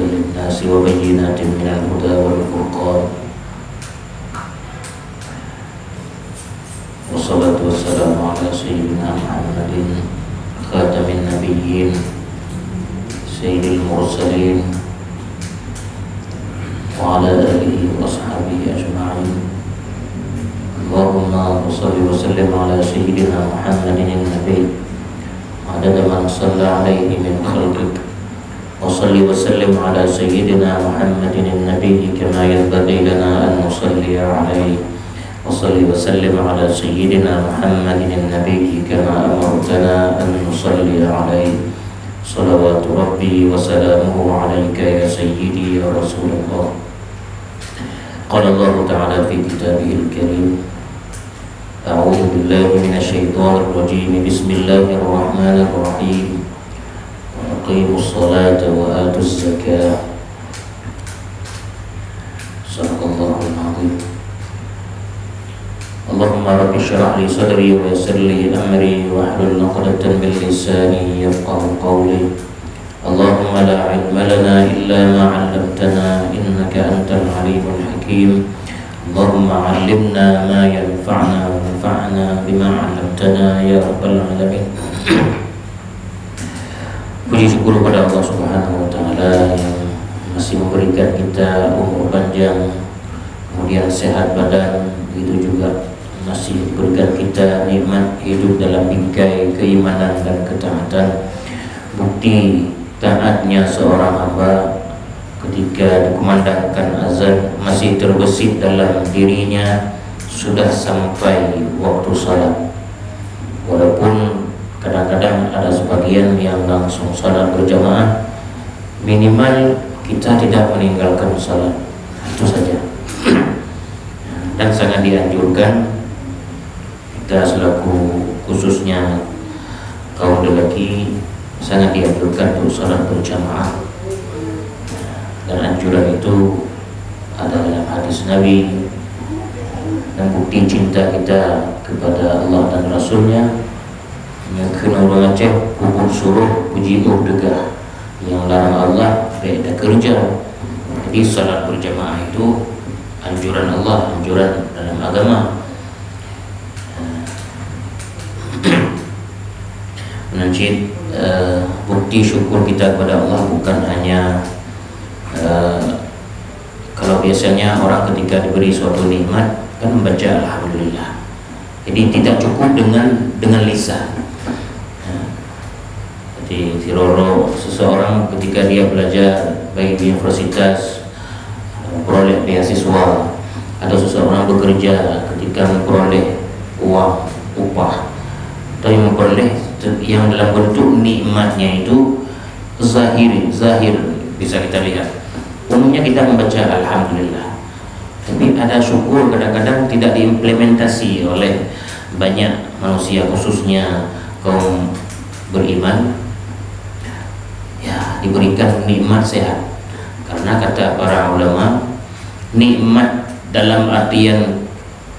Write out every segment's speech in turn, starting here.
للناس وبينات من الهدى والفرقان والصلاة والسلام على سيدنا محمد خاتم النبيين سيد المرسلين وعلى آله وأصحابه أجمعين. اللهم صل وسلم على سيدنا محمد النبي عدد من صلى عليه من خلقك، وصل وسلم على سيدنا محمد النبي كما ينبغي لنا أن نصلي عليه، وصل وسلم على سيدنا محمد النبي كما أمرتنا أن نصلي عليه. صلوات ربي وسلامه عليك يا سيدي يا رسول الله. قال الله تعالى في كتابه الكريم: أعوذ بالله من الشيطان الرجيم، بسم الله الرحمن الرحيم، وأقيموا الصلاة وآتوا الزكاة. صدق الله العظيم. اللهم رب اشرح لي صدري ويسر لي أمري واحلل عقدة من لساني يفقهوا قولي. اللهم لا علم لنا إلا ما علمتنا إنك أنت العليم الحكيم. اللهم علمنا ما ينفعنا وانفعنا بما علمتنا يا رب العالمين. Puji syukur kepada Allah Subhanahu wa taala yang masih memberikan kita umur panjang, kemudian sehat badan, begitu juga masih berikan kita nikmat hidup dalam bingkai keimanan dan ketaatan. Bukti taatnya seorang hamba ketika dikumandangkan azan masih terbesit dalam dirinya sudah sampai waktu salat, walaupun kadang-kadang ada sebagian yang langsung salat berjamaah. Minimal kita tidak meninggalkan salat, itu saja. Dan sangat dianjurkan kita selaku khususnya kaum lelaki sangat dianjurkan untuk salat berjamaah. Dan anjuran itu ada dalam hadis Nabi, dan bukti cinta kita kepada Allah dan Rasulnya yang kena mengaceh kubur suruh puji degah, yang larang Allah beda kerja. Jadi salat berjamaah itu anjuran Allah, anjuran dalam agama. Menunjukkan bukti syukur kita kepada Allah bukan hanya kalau biasanya orang ketika diberi suatu nikmat kan membaca alhamdulillah. Jadi tidak cukup dengan lisan. Jadi tiroro seseorang ketika dia belajar baik di universitas memperoleh beasiswa, atau seseorang bekerja ketika memperoleh uang upah, atau yang memperoleh yang dalam bentuk nikmatnya itu zahir bisa kita lihat. Umumnya kita membaca alhamdulillah, tapi ada syukur kadang-kadang tidak diimplementasi oleh banyak manusia, khususnya kaum beriman. Ya, diberikan nikmat sehat, karena kata para ulama, nikmat dalam artian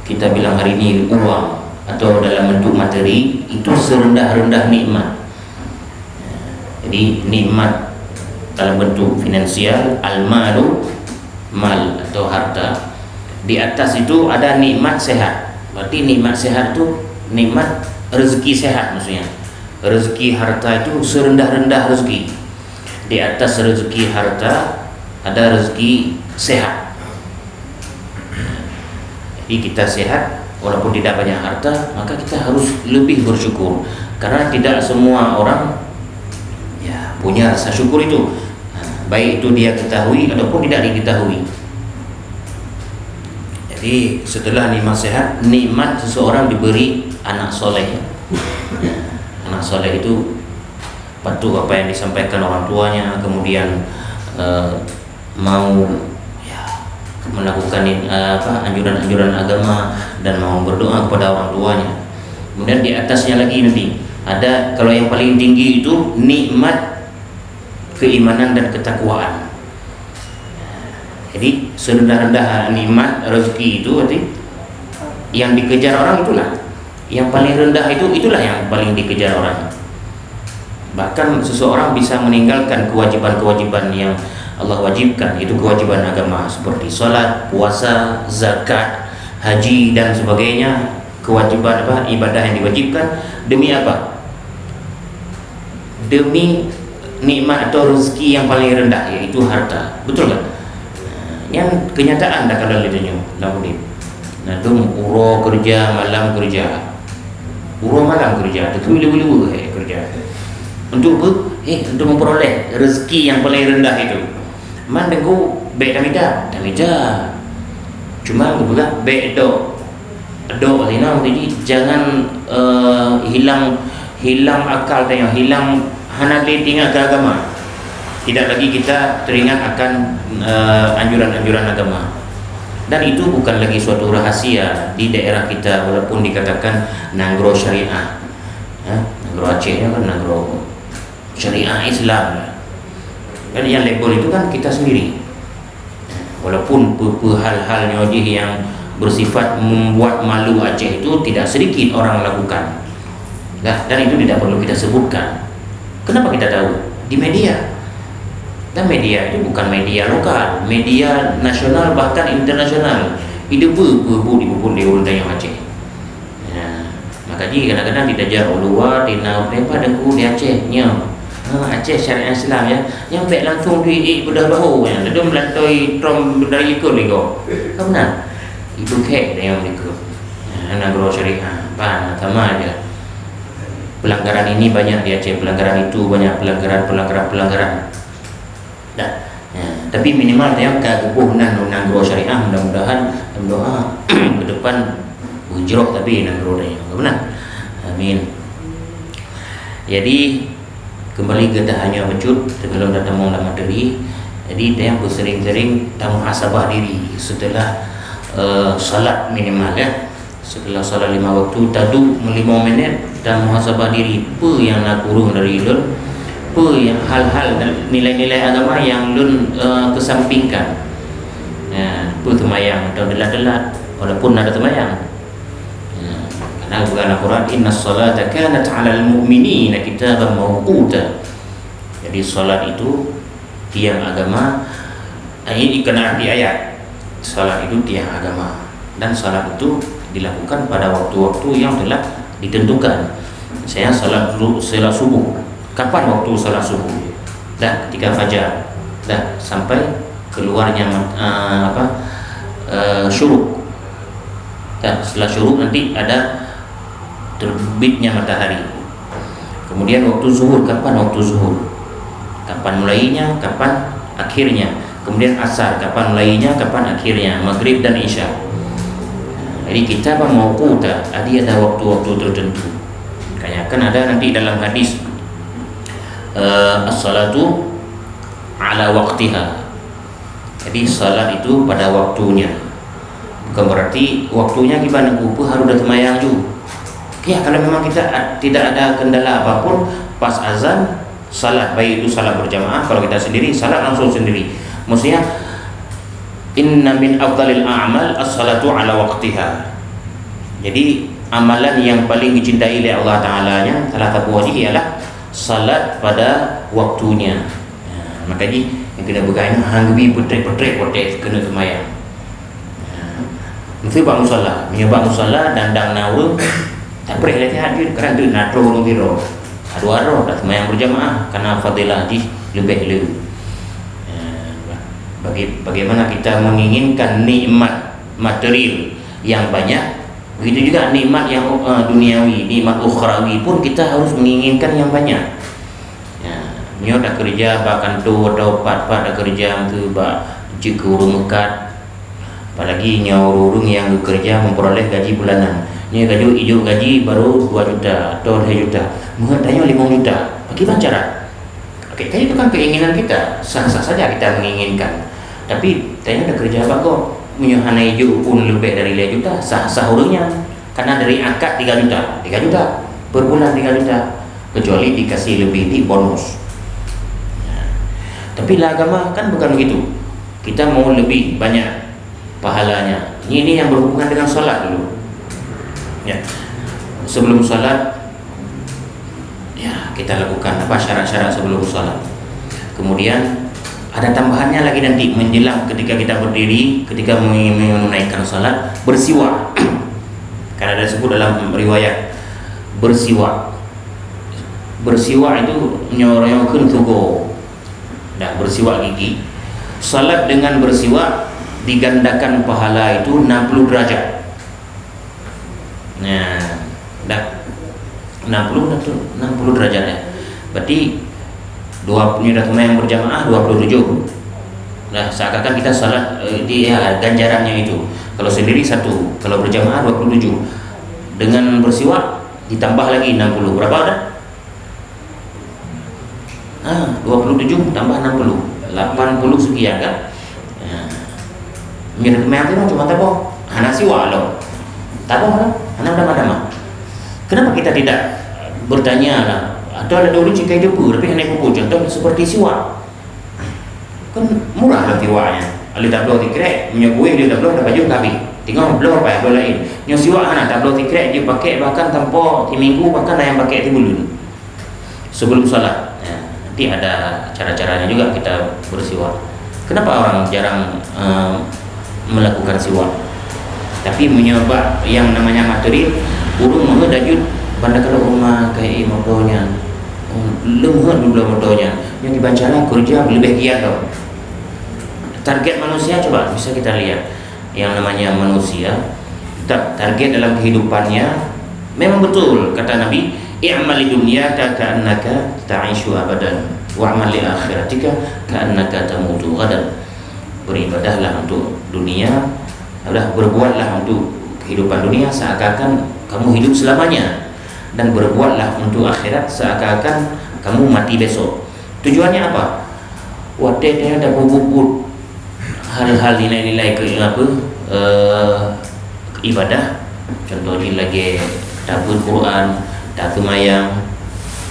kita bilang hari ini uang atau dalam bentuk materi itu serendah-rendah nikmat. Jadi nikmat dalam bentuk finansial, al-malu, mal atau harta. Di atas itu ada nikmat sehat. Berarti nikmat sehat itu nikmat rezeki sehat, maksudnya rezeki harta itu serendah-rendah rezeki. Di atas rezeki harta ada rezeki sehat. Jadi kita sehat walaupun tidak banyak harta, maka kita harus lebih bersyukur, karena tidak semua orang ya punya rasa syukur itu, baik itu dia ketahui ataupun tidak diketahui. Jadi setelah nikmat sehat, nikmat seseorang diberi anak soleh. Anak soleh itu patuh apa yang disampaikan orang tuanya, kemudian mau melakukan anjuran-anjuran agama dan mau berdoa kepada orang tuanya. Kemudian di atasnya lagi nanti ada, kalau yang paling tinggi itu nikmat keimanan dan ketakwaan. Jadi serendah-rendah nikmat rezeki itu berarti yang dikejar orang itulah yang paling rendah, itulah yang paling dikejar orang. Bahkan seseorang bisa meninggalkan kewajiban-kewajiban yang Allah wajibkan, itu kewajiban agama seperti salat, puasa, zakat, haji dan sebagainya. Kewajiban apa? Ibadah yang diwajibkan demi apa? Demi nikmat atau rezeki yang paling rendah, yaitu harta. Betul kan? Yang kenyataan dah kalau lidahnya lamudim. Nah, dum uro kerja, malam kerja. Uro malam kerja, tu boleh kerja. Untuk apa? Untuk memperoleh rezeki yang paling rendah itu. Man dengku baik tamida. Cuma juga baik do tina jadi jangan hilang akal tanya, hilang hanali tinggal ke agama. Tidak lagi kita teringat akan anjuran-anjuran agama. Dan itu bukan lagi suatu rahasia di daerah kita, walaupun dikatakan Nanggro Syariah. Nanggro Aceh kan Nanggro Syariah Islam. Dan yang label itu kan kita sendiri. Walaupun hal-halnya yang bersifat membuat malu Aceh itu tidak sedikit orang lakukan. Dan itu tidak perlu kita sebutkan. Kenapa kita tahu? Di media. Dan media itu bukan media lokal, media nasional bahkan internasional. Itu dibubur di ulun yang Aceh. Maka kadang-kadang didajar luar di apa dengku di Aceh nya. Aceh syariat Islam ya. Yang baik langsung di bedah bahu ya. Dia melantoi trom dari ikut ligo. Kamu itu kek yang ikut. Nanggro Syariah. Sama aja. Pelanggaran ini banyak di Aceh, pelanggaran itu banyak, pelanggaran. Tapi minimal yang kegebuhan Nanggro Syariah, mudah-mudahan doa ke depan hujrah tapi Nanggro nya benar. Amin. Jadi kembali kita hanya mencut sebelum datang malam materi. Jadi dia bersering-sering muhasabah diri setelah salat minimal ya. Setelah salat 5 waktu tadu 5 minit dan muhasabah diri apa yang nak kurung dari lun, apa yang hal-hal nilai-nilai agama yang lun kesampingkan. Apa temayang atau delat-delat walaupun ada temayang. Karena bukan Al-Quran inna salata kanat 'alal mu'minina kitaban mawquta. Jadi salat itu tiang agama. Ini kena di ayat. Salat itu tiang agama dan salat itu dilakukan pada waktu-waktu yang telah ditentukan. Saya salat subuh. Kapan waktu salat subuh? Dah ketika fajar. Dah sampai keluarnya syuruk. Dan setelah syuruk nanti ada terbitnya matahari. Kemudian waktu zuhur, kapan waktu zuhur? Kapan mulainya, kapan akhirnya? Kemudian asar, kapan mulainya, kapan akhirnya? Maghrib dan isya. Jadi kita mau kuda, ada waktu-waktu tertentu. Kayak kan ada nanti dalam hadis as-salatu ala waqtiha. Jadi salat itu pada waktunya. Bukan berarti waktunya gimana kupu harus datang mayang juga. Ya kalau memang kita tidak ada kendala apapun pas azan salat, baik itu salat berjamaah, kalau kita sendiri salat langsung sendiri. Maksudnya inna min afdalil a'mal as-salatu ala waqtiha. Jadi amalan yang paling dicintai oleh Allah Ta'ala-nya salah satu wajib ialah salat pada waktunya. Makanya yang kena bergain hangbi petrek kena semayang. Mesti bang musalla, menyebab musalla dandang nawa tak boleh lihat hadir kerana tu nak turun tiro. Adu-adu dah semayang berjamaah karena fadilah di lebih. Bagaimana kita menginginkan nikmat material yang banyak, begitu juga nikmat yang duniawi, nikmat ukhrawi pun kita harus menginginkan yang banyak. Nyo dah kerja bahkan tu atau pat dah kerja tu bah jika urung mekat, apalagi nyo urung yang bekerja memperoleh gaji bulanan. Nyo gaji baru 2 juta atau 2 juta, mengatanya 5 juta. Bagaimana cara? Okey, itu kan keinginan kita, sah-sah saja kita menginginkan. Tapi tanya dah kerja apa kok menyohana hijau pun lebih dari 5 juta, sah-sah urungnya. Karena dari akad 3 juta per bulan 3 juta, kecuali dikasih lebih di bonus. Tapi agama kan bukan begitu. Kita mau lebih banyak pahalanya. Ini yang berhubungan dengan salat dulu. Ya. Sebelum salat ya kita lakukan apa syarat-syarat sebelum salat. Kemudian Ada tambahannya lagi nanti menjelang ketika kita berdiri, ketika menunaikan salat, bersiwak. Karena ada disebut dalam riwayat bersiwak. Bersiwak itu nyorongkeun tugo. Nah, bersiwak gigi. Salat dengan bersiwak digandakan pahala itu 60 derajat. Nah, dah 60 derajat ya. Berarti ini datang yang berjamaah 27. Nah, seakan-akan kita salat ganjarannya itu. Kalau sendiri 1, kalau berjamaah 27. Dengan bersiwak ditambah lagi 60. Berapa ada? 27 tambah 60. 80 sekian kan? Mirip memang itu cuma taboh. Hana siwak loh. Taboh lah. Hana dama-dama. Kenapa kita tidak bertanya lah? Atau ada orang cikai debu tapi hanya kupu contoh seperti siwak kan murah lah siwaknya ali tablo tikrek menyebui dia tablo dapat juga kami tinggal blor apa blor lain nyo siwak anak tablo tikrek dia pakai bahkan tanpa minggu bahkan ada yang pakai timbulun sebelum salat. Nanti ada cara-caranya juga kita bersiwak. Kenapa orang jarang melakukan siwak tapi menyebab yang namanya materi burung mengadajud pada kalau rumah kayak motornya lemah dulu motornya yang dibacalah kerja lebih giat tau. Target manusia coba bisa kita lihat yang namanya manusia target dalam kehidupannya memang betul kata Nabi i'mal li dunyaka ka'annaka ta'ishu abadan wa'mal li akhiratika ka'annaka tamutu ghadan. Beribadahlah untuk dunia, berbuatlah untuk kehidupan dunia seakan-akan kamu hidup selamanya, dan berbuatlah untuk akhirat seakan-akan kamu mati besok. Tujuannya apa? Wadahnya ada bubut hal-hal nilai-nilai ibadah. Contohnya lagi tabur Quran, takumayang,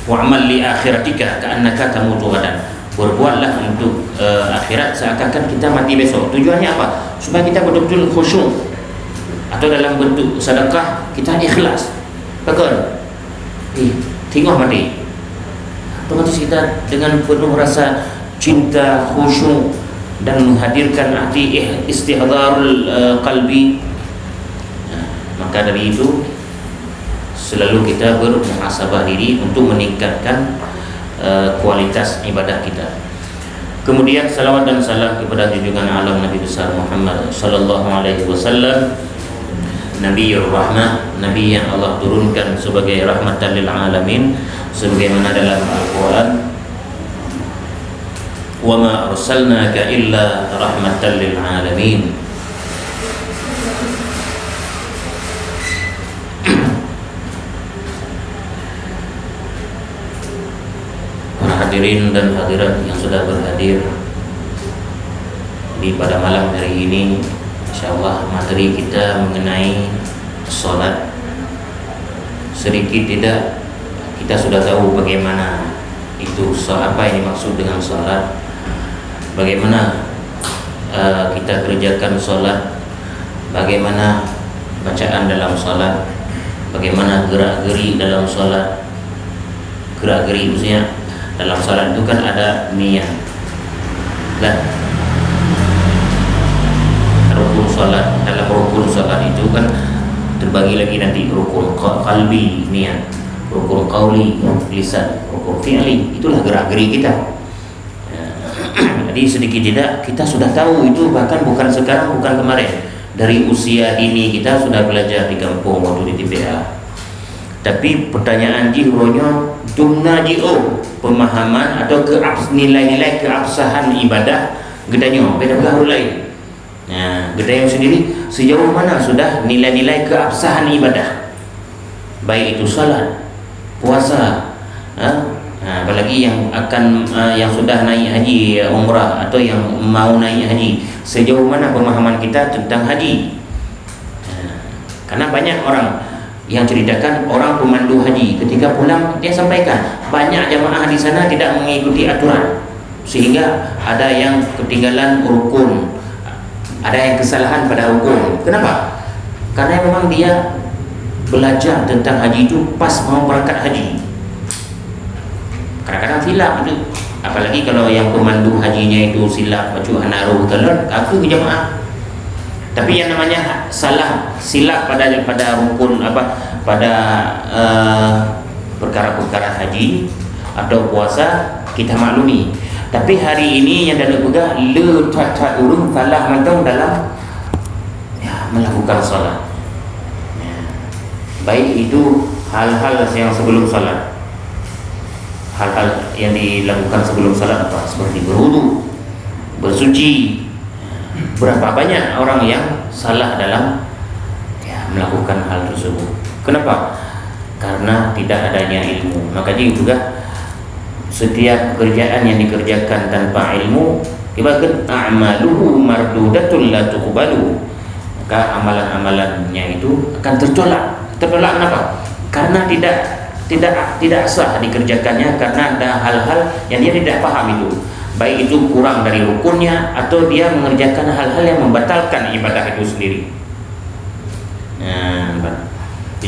wa'mal li akhiratika ka'annaka tamutu ghadan. Berbuatlah untuk akhirat seakan-akan kita mati besok. Tujuannya apa? Supaya kita betul-betul khusyuk, atau dalam bentuk sedekah kita ikhlas. Betul. Tengok mati. Otomatis kita dengan penuh rasa cinta, khusyuk dan menghadirkan hati istihdarul qalbi. Maka dari itu selalu kita bermuhasabah diri untuk meningkatkan kualitas ibadah kita. Kemudian salawat dan salam kepada junjungan alam Nabi besar Muhammad sallallahu alaihi wasallam, Nabiur Rahmah, Nabi yang Allah turunkan sebagai rahmatan lil alamin, sebagaimana dalam Al-Quran, wa ma arsalnaka illa rahmatan lil alamin. Para hadirin dan hadirat yang sudah berhadir di pada malam hari ini, insyaallah materi kita mengenai sholat. Sedikit tidak kita sudah tahu bagaimana itu, apa yang dimaksud dengan sholat, bagaimana kita kerjakan sholat, bagaimana bacaan dalam sholat, bagaimana gerak-geri dalam sholat. Gerak-geri maksudnya dalam sholat itu kan ada niat dan rukun sholat. Dalam rukun sholat itu kan terbagi lagi nanti rukun qalbi niat, rukun qauli lisan, rukun fi'li, itulah gerak-geri kita. Jadi sedikit tidak kita sudah tahu itu, bahkan bukan sekarang, bukan kemarin, dari usia dini kita sudah belajar di kampung waktu di TPA. Tapi pertanyaan jironya dumna jio pemahaman atau nilai-nilai keabsahan ibadah gedanya beda belah lain. Nah, gedanya sendiri sejauh mana sudah nilai-nilai keabsahan ibadah, baik itu salat, puasa, apalagi yang akan yang sudah naik haji, umrah, atau yang mau naik haji, sejauh mana pemahaman kita tentang haji. Karena banyak orang yang ceritakan orang pemandu haji ketika pulang dia sampaikan banyak jamaah di sana tidak mengikuti aturan, sehingga ada yang ketinggalan rukun, ada yang kesalahan pada rukun. Kenapa? Karena memang dia belajar tentang haji itu pas mau berangkat haji. Kadang-kadang silap itu Apalagi kalau yang pemandu hajinya itu silap baju hanaru telur, aku jemaah. Tapi yang namanya salah silap pada rukun pada perkara-perkara haji atau puasa kita maklumi. Tapi hari ini yang dalam juga le tak urung salah mantong dalam melakukan salat. Baik itu hal-hal yang sebelum salat, hal-hal yang dilakukan sebelum salat apa, seperti berwudu, bersuci. Berapa banyak orang yang salah dalam melakukan hal tersebut. Kenapa? Karena tidak adanya ilmu. Makanya juga setiap pekerjaan yang dikerjakan tanpa ilmu, ibarat a'maluhu mardudatun la tuqbalu, maka amalan-amalannya itu akan tertolak. Tertolak kenapa? Karena tidak sah dikerjakannya, karena ada hal-hal yang dia tidak paham itu, baik itu kurang dari rukunnya atau dia mengerjakan hal-hal yang membatalkan ibadah itu sendiri.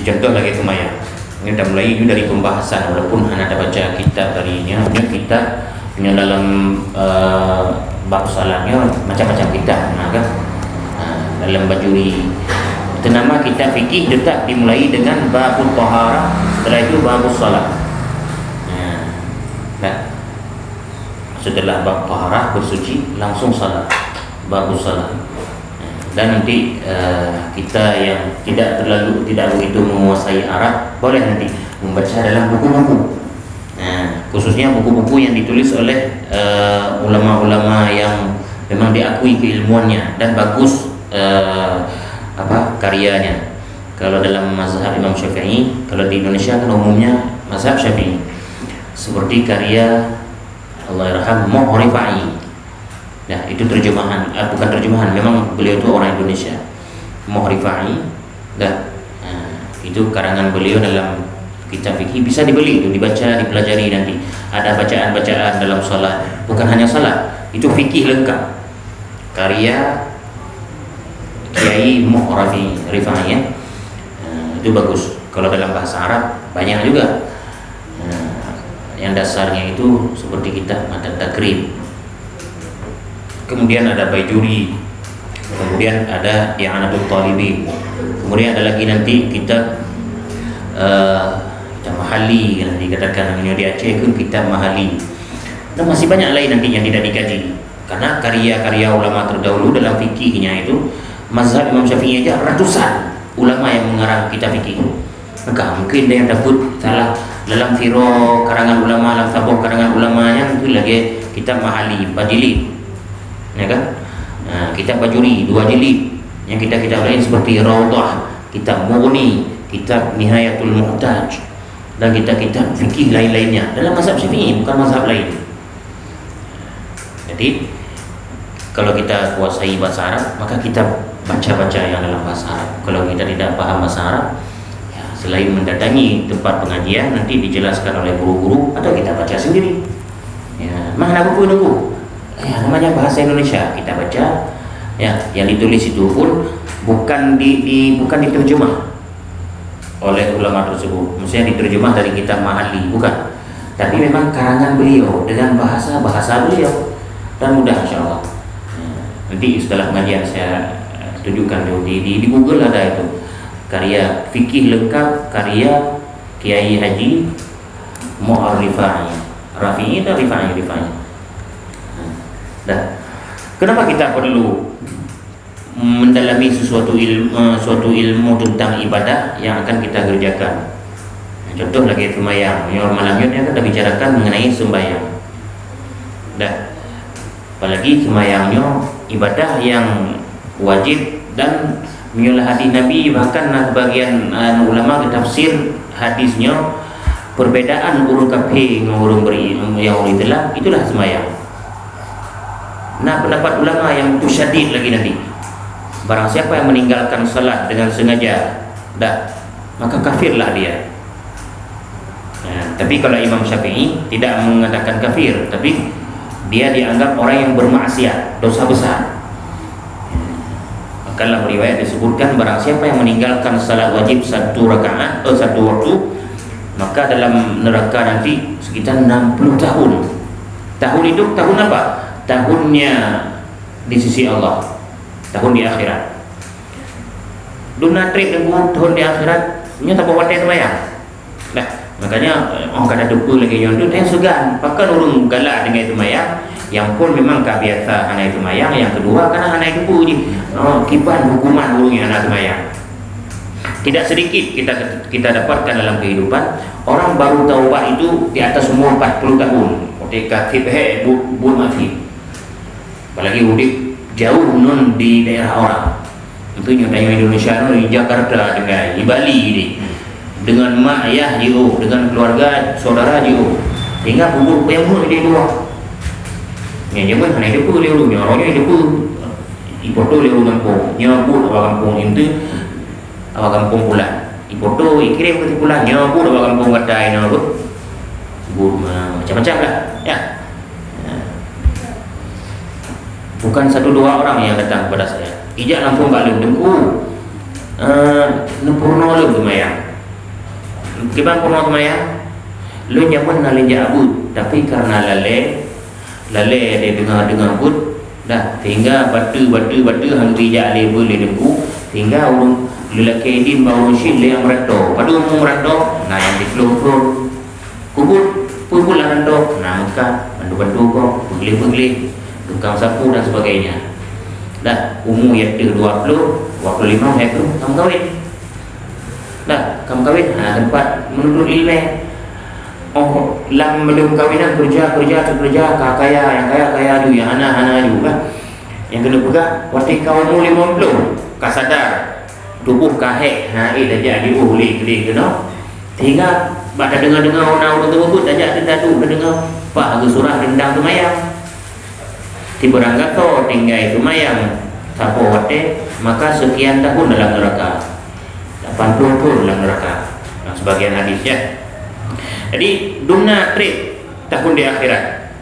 Contoh lagi semayang. Ini dah mulai itu dari pembahasan, walaupun anda ada baca kitab darinya, kitab punya dalam bab salahnya macam-macam kitab, kan? Dalam bajuri itu nama kitab fikih tetap dimulai dengan babut taharah, setelah itu babus salat. Setelah bab taharah bersuci langsung salat, babus salat. Dan nanti kita yang tidak begitu menguasai Arab boleh nanti membaca dalam buku-buku, khususnya buku-buku yang ditulis oleh ulama-ulama yang memang diakui keilmuannya dan bagus karyanya. Kalau dalam mazhab Imam Syafi'i, kalau di Indonesia kan umumnya mazhab Syafi'i, seperti karya Allahyarham Mu'rifai. Nah, itu terjemahan, bukan terjemahan, memang beliau itu orang Indonesia. Mu'rifai, itu karangan beliau dalam kitab fikih, bisa dibeli, itu dibaca, dipelajari nanti. Ada bacaan-bacaan dalam salat, bukan hanya salat, itu fikih lengkap. Karya Kiai Mu'rifai ya. Itu bagus. Kalau dalam bahasa Arab banyak juga. Yang dasarnya itu seperti kitab Matan Takrib. Kemudian ada Baijuri, kemudian ada I'anatul Talibin, kemudian ada lagi nanti kitab Mahali yang dikatakan namanya di Aceh pun kitab Mahali, dan masih banyak lain nanti yang tidak dikaji, karena karya-karya ulama terdahulu dalam fikihnya itu mazhab Imam Syafi'i aja ratusan ulama yang mengarang kitab fikih. Maka mungkin ada yang takut salah dalam firo karangan ulama, dalam tabur karangan ulamanya itu lagi kitab Mahali 4 jilid, ya kan? Kitab Bajuri 2 jilid, yang kitab-kitab lain seperti Rawdah, kitab Mughni, kitab Nihayatul Muhtaj, dan kitab-kitab fikih lain-lainnya dalam mazhab Syafi'i, bukan mazhab lain. Jadi kalau kita kuasai bahasa Arab, maka kita baca-baca yang dalam bahasa Arab. Kalau kita tidak paham bahasa Arab, selain mendatangi tempat pengajian nanti dijelaskan oleh guru-guru, atau kita baca sendiri. Mana buku nunggu? Namanya bahasa Indonesia, kita baca. Yang ditulis itu pun bukan diterjemah oleh ulama tersebut. Maksudnya diterjemah dari kitab Mahali, bukan. Tapi memang karangan beliau dengan bahasa beliau, dan mudah insyaallah. Nanti setelah pengajian saya tunjukkan di Google ada itu karya fikih lengkap, karya Kiai Haji Mu'rifai, Rafi'i dan Rifai. Kenapa kita perlu mendalami suatu ilmu tentang ibadah yang akan kita kerjakan? Contoh lagi sembahyang, malamnya kita bicarakan mengenai sembahyang. Apalagi sembahyangnya ibadah yang wajib dan menyolah hadis Nabi, bahkan sebagian ulama tafsir hadisnya perbedaan urung kafir dengan urung beri yang itulah sembahyang. Pendapat ulama yang itu syadid lagi nanti, barang siapa yang meninggalkan salat dengan sengaja, maka kafirlah dia. Tapi kalau Imam Syafi'i tidak mengatakan kafir, tapi dia dianggap orang yang bermaksiat, dosa besar. Dalam riwayat disebutkan barang siapa yang meninggalkan salat wajib 1 rakaat atau 1 waktu, maka dalam neraka nanti sekitar 60 tahun Tahun itu tahun apa? Tahunnya di sisi Allah, tahun di akhirat. Duna trip dengan tahun di akhirat, nya tak bawa teh bayar. Nah, makanya orang kada dupu lagi yang tu teh segan. Pakai urung galak dengan itu mayang. Yang pun memang tak biasa anak itu mayang. Yang kedua karena anak itu pun kiban hukuman urungnya anak itu mayang. Tidak sedikit kita dapatkan dalam kehidupan orang baru taubat itu di atas umur 40 tahun. Ketika tibhe bu mati. Apalagi udik jauh non di daerah orang. Itu nyatanya Indonesia di Jakarta dengan di Bali ini. Dengan mak ayah jiu, dengan keluarga saudara jiu. Hingga kubur yang pun di luar. Yang zaman hanya itu pun lelu, orangnya itu pun ipoto lelu kampung, nyambut awak kampung itu awak kampung pula. Ipoto ikirim ke pula, nyambut awak kampung katai nabo. Macam-macam lah, ya. Bukan satu dua orang yang datang kepada saya. Ijak langsung balik dengku. Nempurno lu lumayan. Kiban purno lumayan. Lu nyaman nalinja abut, tapi karena lale dia dengar but dah sehingga batu hang ija le boleh dengku sehingga urung lelaki din bau shin le yang merado padu mu merado nah yang dikelur kubur pun rando nah muka bandu kok begli tukang sapu dan sebagainya dah umur yang 20 25 hektar kamu kawin dah kamu kawin nah tempat menurut ilmu. Oh, lam belum kawinan kerja kaya yang kaya ju yang anak juga. Yang kena pegang waktu kau umur 50 kasadar tubuh kahek dah jadi boleh kena. Sehingga pada dengar orang tersebut dah jadi tadu dengar pak harga surah rendang tu mayang. Tiba rangka to tinggal itu mayang sapo wate maka sekian tahun dalam neraka. 80 tahun dalam neraka. Nah, sebagian hadisnya. Jadi dumna trip tahun di akhirat.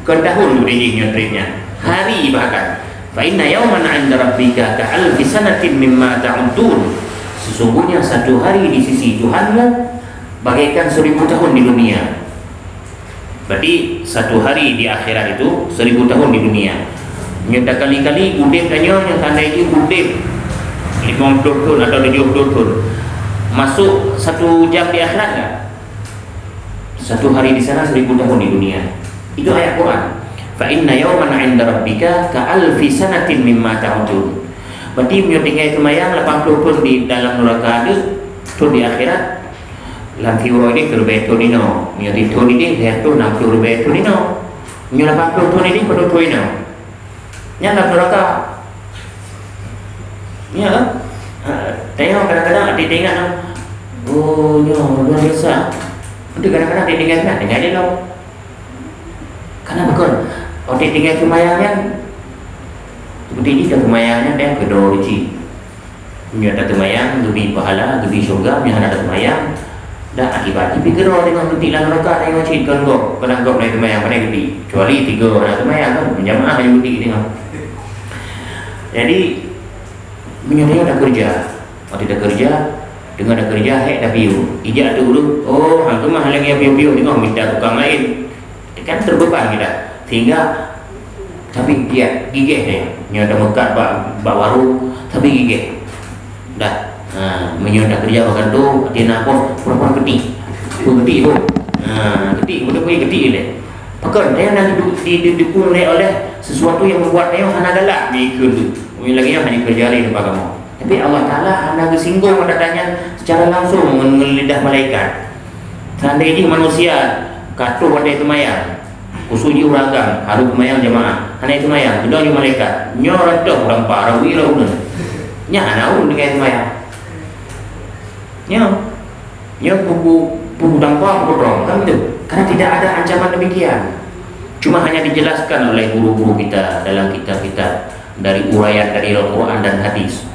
Ke tahun dirinya tripnya. Hari bahkan. Fa inna yawman 'inda rabbika ka alfi sanatin mimma ta'udun. Sesungguhnya satu hari di sisi Tuhanmu bagaikan 1000 tahun di dunia. Berarti satu hari di akhirat itu 1000 tahun di dunia. Nyata kali-kali udip tanya yang tanda ini udip 50 tahun atau 70 tahun. Masuk 1 jam di akhirat enggak? Satu hari di sana 1000 tahun di dunia. Itu ayat Quran. Fa inna yawman 'inda rabbika ka alfi sanatin mimma ta'udun. Berarti mio tinggal itu mayang 80 tahun di dalam neraka itu tu di akhirat. Lanti ro ini terbaik tu dino. Mio di tu ini dia tu 60 terbaik tu dino. Mio 80 tahun ini pada tu dino. Nya dalam neraka. Ya. Tengok kadang-kadang ada tengok. Oh, nyo luar biasa. Untuk kadang-kadang dia tinggal sana, tinggal dia loh. Karena bukan, kalau dia tinggal kemayangnya, seperti ini dah kemayangnya dia kedua uji. Menyata kemayang, lebih pahala, lebih syurga, menyata kemayang, dah akibat. Tapi kedua dengan ketik lah neraka, dia uji kan kok, kadang kau naik kemayang, pada ketik. Kecuali 3 orang kemayang kan, menjamaah yang ketik tengok. Jadi, menyata dah kerja, waktu dah kerja. Dengan ada kerja hek dah piu. Ijak tu dulu. Oh, hang tu mah lagi piu-piu tengok minta tukang lain. Kan terbeban kita. Sehingga tapi dia gigih dia. Nyoda mekat bak waru tapi gigih. Dah. Menyoda kerja makan tu dia napos perempuan ketik. Ketik tu. Ketik boleh pergi ketik dia. Pakai dia nak didukung oleh sesuatu yang membuat dia hana galak ni tu. Lagi yang hanya kerja lain depan kamu. Tapi Allah Ta'ala hendak kesinggung datanya secara langsung dengan lidah malaikat. Seandainya manusia katuh pada itu mayang usuji uragam haru kemayang jemaah hanya itu mayang sudah juga malaikat nyorat dah orang parah wira udah nya anak dengan itu mayang nya pupu dampak potong kan itu karena tidak ada ancaman demikian cuma hanya dijelaskan oleh guru-guru kita dalam kitab-kitab dari uraian dari Al-Quran dan hadis.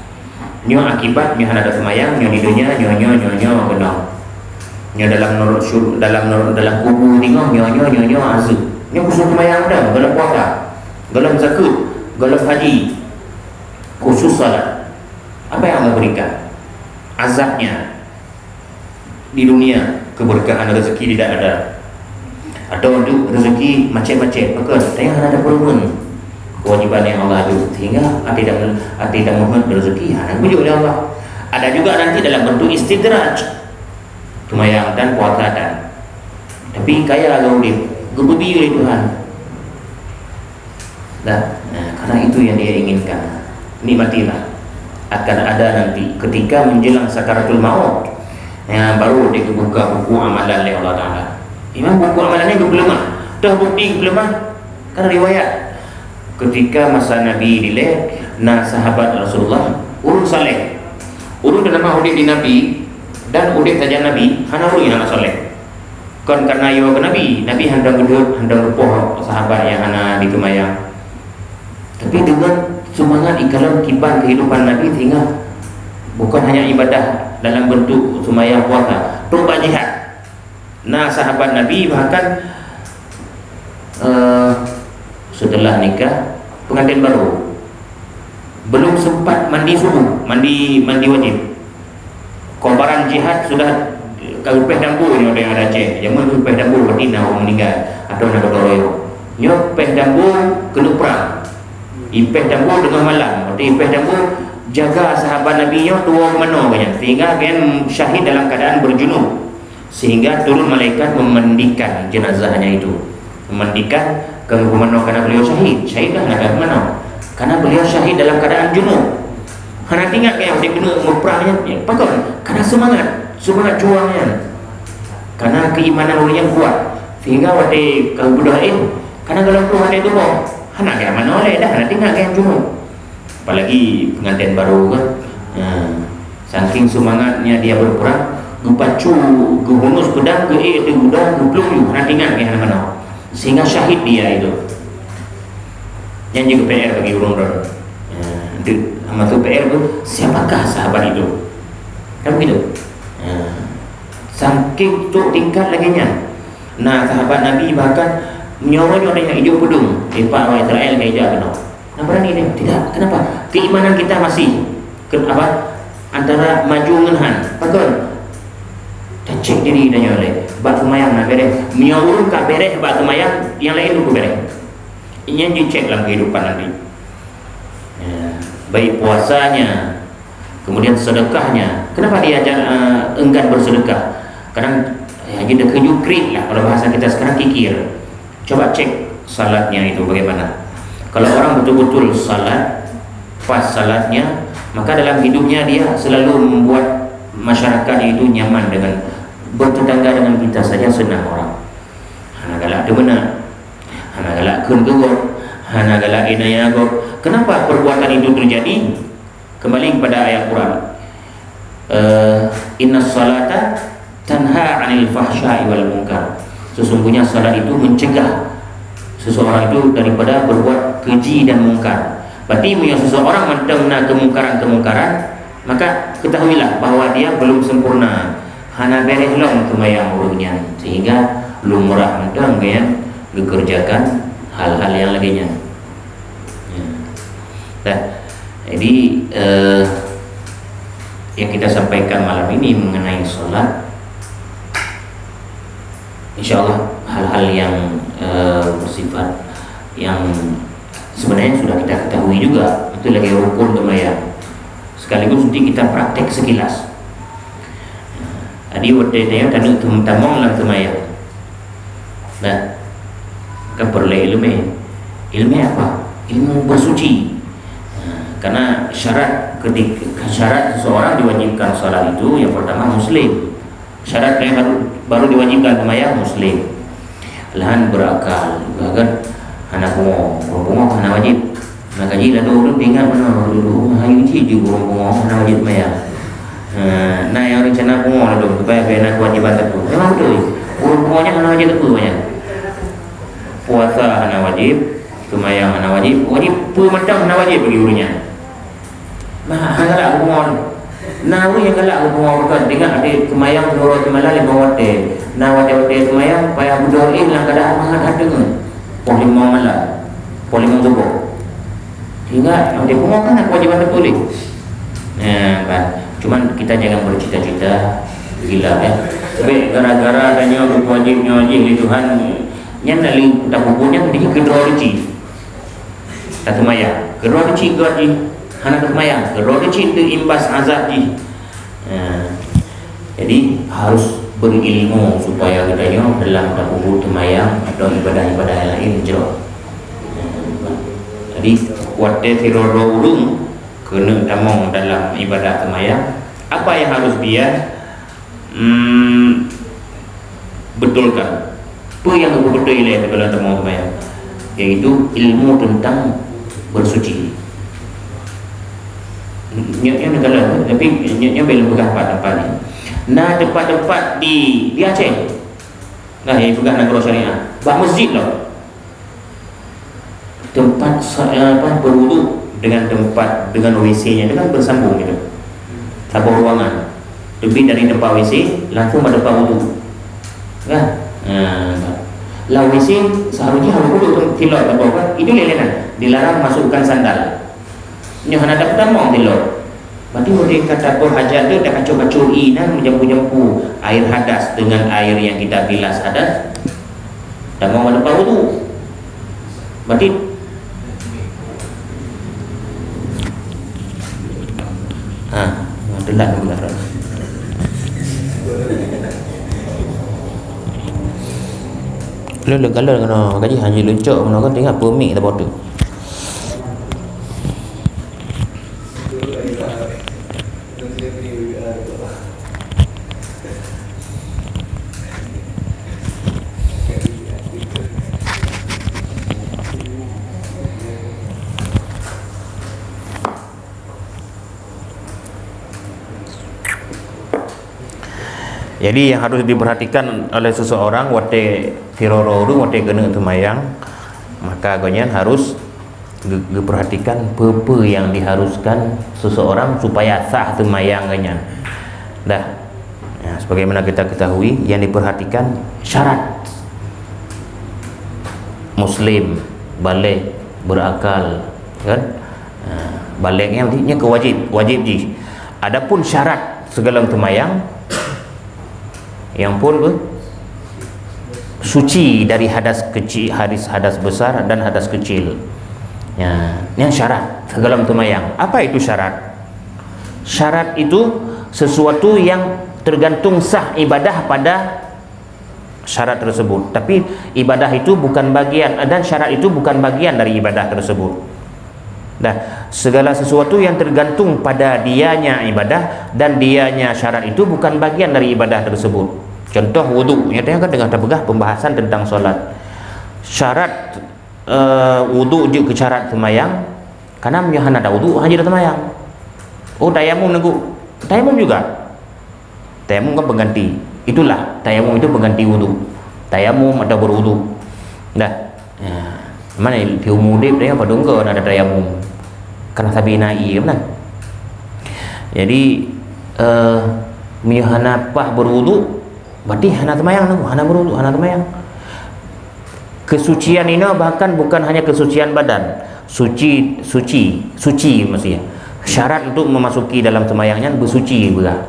Nyo akibat nyo ada semayang nyo di dunia nyo benar nyo dalam kubur tengok nyo azu nyo khusus semayang dah dalam puasa dalam zakat dalam haji khusus salat apa yang Allah berikan azabnya di dunia keberkahan rezeki tidak ada atau untuk rezeki macam-macam, maka tayang ada perubahan kewajiban yang Allah itu, sehingga tidak mohon rezeki hanya bujuk oleh Allah. Ada juga nanti dalam bentuk istidraj, tumayang dan puasa dan, tapi kaya agak urip gebebi oleh Tuhan. Nah, karena itu yang dia inginkan. Nikmatilah, akan ada nanti ketika menjelang sakaratul maut, baru dia buka buku amalan oleh Allah Ta'ala. Memang buku amalannya kebelemah, dah bukti kebelemah. Karena riwayat ketika masa Nabi dilek, sahabat Rasulullah urun saleh, urun dalam udip di Nabi dan udip saja Nabi, hana urun yang saleh. Kan karena yo ke Nabi handang gedut, handang gepoh sahabat yang hana dikemayang. Tapi dengan semangat ikalan kiban kehidupan Nabi, sehingga bukan hanya ibadah dalam bentuk sumayang puasa, tobat jihad. Sahabat Nabi bahkan setelah nikah pengantin baru belum sempat mandi subuh, mandi wajib. Korbaran jihad sudah upeh dambu ni orang ada Aceh. Zaman tu upeh dambu betina orang meninggal atau nak berdoa. Nyo upeh dambu kena perang. Ipeh dambu dengan malam. Berarti ipeh dambu jaga sahabat Nabi nya tua mana banyak, sehingga kan syahid dalam keadaan berjunub, sehingga turun malaikat memandikan jenazahnya itu, memandikan ke mana karena beliau syahidlah nak ke mana, karena beliau syahid dalam keadaan junub. Hana tinggal yang dia kena berperangnya, pakon karena semangat juangnya, karena keimanan orang yang kuat, sehingga waktu kalau berdoa karena kalau Tuhan itu kok hana ke mana oleh dah, hana tinggal yang junub. Apalagi pengantin baru kan, saking semangatnya dia berperang, gepacu, gehunus pedang, udang, geplung, hana tinggal yang mana, sehingga syahid dia itu. Yang juga PR bagi orang-orang. Amat tu PR tu, siapakah sahabat itu? Kan begitu. Saking tu tingkat lagi nya. Sahabat Nabi bahkan menyuruh orang yang hijau pedung, Pak orang Israel yang hijau kena. Berani dia? Tidak. Kenapa? Keimanan kita masih antara maju dengan han. Pakon. Dan cek diri dan yang lain. Bak semayang nak beres. Menyuruh kak beres bak semayang, yang lain dulu beres. Ini yang dicek dalam kehidupan nanti. Baik puasanya, kemudian sedekahnya. Kenapa dia enggan bersedekah? Kadang dia kejukrit lah, kalau bahasa kita sekarang kikir. Coba cek salatnya itu bagaimana. Kalau orang betul-betul salat, pas salatnya, maka dalam hidupnya dia selalu membuat masyarakat itu nyaman, dengan bertetangga dengan kita saja senang orang. Hana galak tu benar, hana galak kun gegot, hana galak inaya gog. Kenapa perbuatan itu terjadi? Kembali kepada ayat Quran. Inna salata tanha 'anil fahsya'i wal munkar. Sesungguhnya salat itu mencegah seseorang itu daripada berbuat keji dan mungkar. Berarti punya seseorang mendengar kemungkaran-kemungkaran, maka ketahuilah bahwa dia belum sempurna. Hana beres long kemayang urungnya, sehingga lumrah mendeng yang dikerjakan hal-hal yang lainnya. Jadi yang kita sampaikan malam ini mengenai sholat, insya Allah hal-hal yang bersifat yang sebenarnya sudah kita ketahui juga, itu lagi rukun kemayang, sekaligus nanti kita praktek sekilas. Adi wadai tanu tamong lang kemayang. Nah, kan perlu ilmu apa? Ilmu bersuci. Karena syarat seseorang diwajibkan salat itu yang pertama muslim. Syarat yang baru diwajibkan kemayang muslim. Lahan berakal, bahkan anak bungo anak wajib. Nak kaji lalu tinggal mana dulu hayu ci juga bungo anak wajib kemayang. Nah yang rencana bungo lalu supaya kena kewajiban itu. Memang betul. Bungonya anak wajib itu banyak. Puasa anak wajib, kemayang anak wajib pemadam anak wajib bagi urunya. Nah, hangalak hubungan. Nawi yang galak hubungan bukan dengan ada kemayang seluruh kemalali bawa teh. Wate kemayang payah budoin lah keadaan menghat dengan. Polimau malam, polimau subuh. Hingga yang dia hubungan kan kewajiban tertulis. Cuman kita jangan bercita-cita gila ya. Tapi gara-gara adanya wajib di Tuhan Yang lalu tak bukunya dia kedua reci. Tak semaya. Kedua reci gaji hana semaya. Kedua reci itu imbas azab ji. Jadi harus berilmu supaya kita dalam tabuh semayang atau ibadah-ibadah lain jauh. Jadi waktu tirororung kena tamong dalam ibadah semayang. Apa yang harus dia betulkan? Apa yang betul-betul ilahi dalam tamong semayang? Yaitu ilmu tentang bersuci. Yang negara tapi yang belum pegang tempat ni. Nah tempat-tempat di Aceh. Nah yang pegang negara syariah. Bah masjid lah. Tempat berwuduk dengan tempat dengan WC-nya dengan bersambung gitu. Satu ruangan. Lebih dari tempat WC langsung ada tempat wuduk. Kan? Lah WC seharusnya harus wuduk tilok atau apa? Itu lelenan. Dilarang masukkan sandal. Nyo hana dapat tamong tilok. Berarti mereka kata hajat tu dah kacau-kacau inan menjampu-jampu air hadas dengan air yang kita bilas hadas. Tamong ada tempat wuduk. Berarti telat pula. Lalu kalau kena gaji hanya luncuk mana kan tengok permit tak bodoh. Jadi yang harus diperhatikan oleh seseorang waktu firororu waktu kena semayang, maka agaknya harus diperhatikan apa yang diharuskan seseorang supaya sah semayang agaknya. Dah. Ya, sebagaimana kita ketahui yang diperhatikan syarat muslim balik berakal kan. Baliknya artinya wajib ji. Adapun syarat segala semayang yang pun suci dari hadas kecil, hadas besar dan hadas kecil. Ya, yang syarat segala semayang. Apa itu syarat? Syarat itu sesuatu yang tergantung sah ibadah pada syarat tersebut. Tapi ibadah itu bukan bagian dan syarat itu bukan bagian dari ibadah tersebut. Nah, segala sesuatu yang tergantung pada dianya ibadah dan dianya syarat itu bukan bagian dari ibadah tersebut. Contoh wuduk, nyatanya kan dengan terpegah pembahasan tentang solat. Syarat wuduk je ke syarat semayang, karena hanya ada wuduk hanya ada semayang. Oh tayamum nunggu, tayamum juga. Tayamum kan pengganti. Itulah tayamum itu pengganti wuduk. Tayamum atau berwuduk. Dah. Ya. Mana di umudip dia pada enggak ada tayamum. Karena sabinai kan. Jadi hana pah berwuduk berarti hana semayang tu, hana berwuduk, hana semayang. Kesucian ini bahkan bukan hanya kesucian badan, suci maksudnya. Syarat untuk memasuki dalam semayangnya bersuci juga.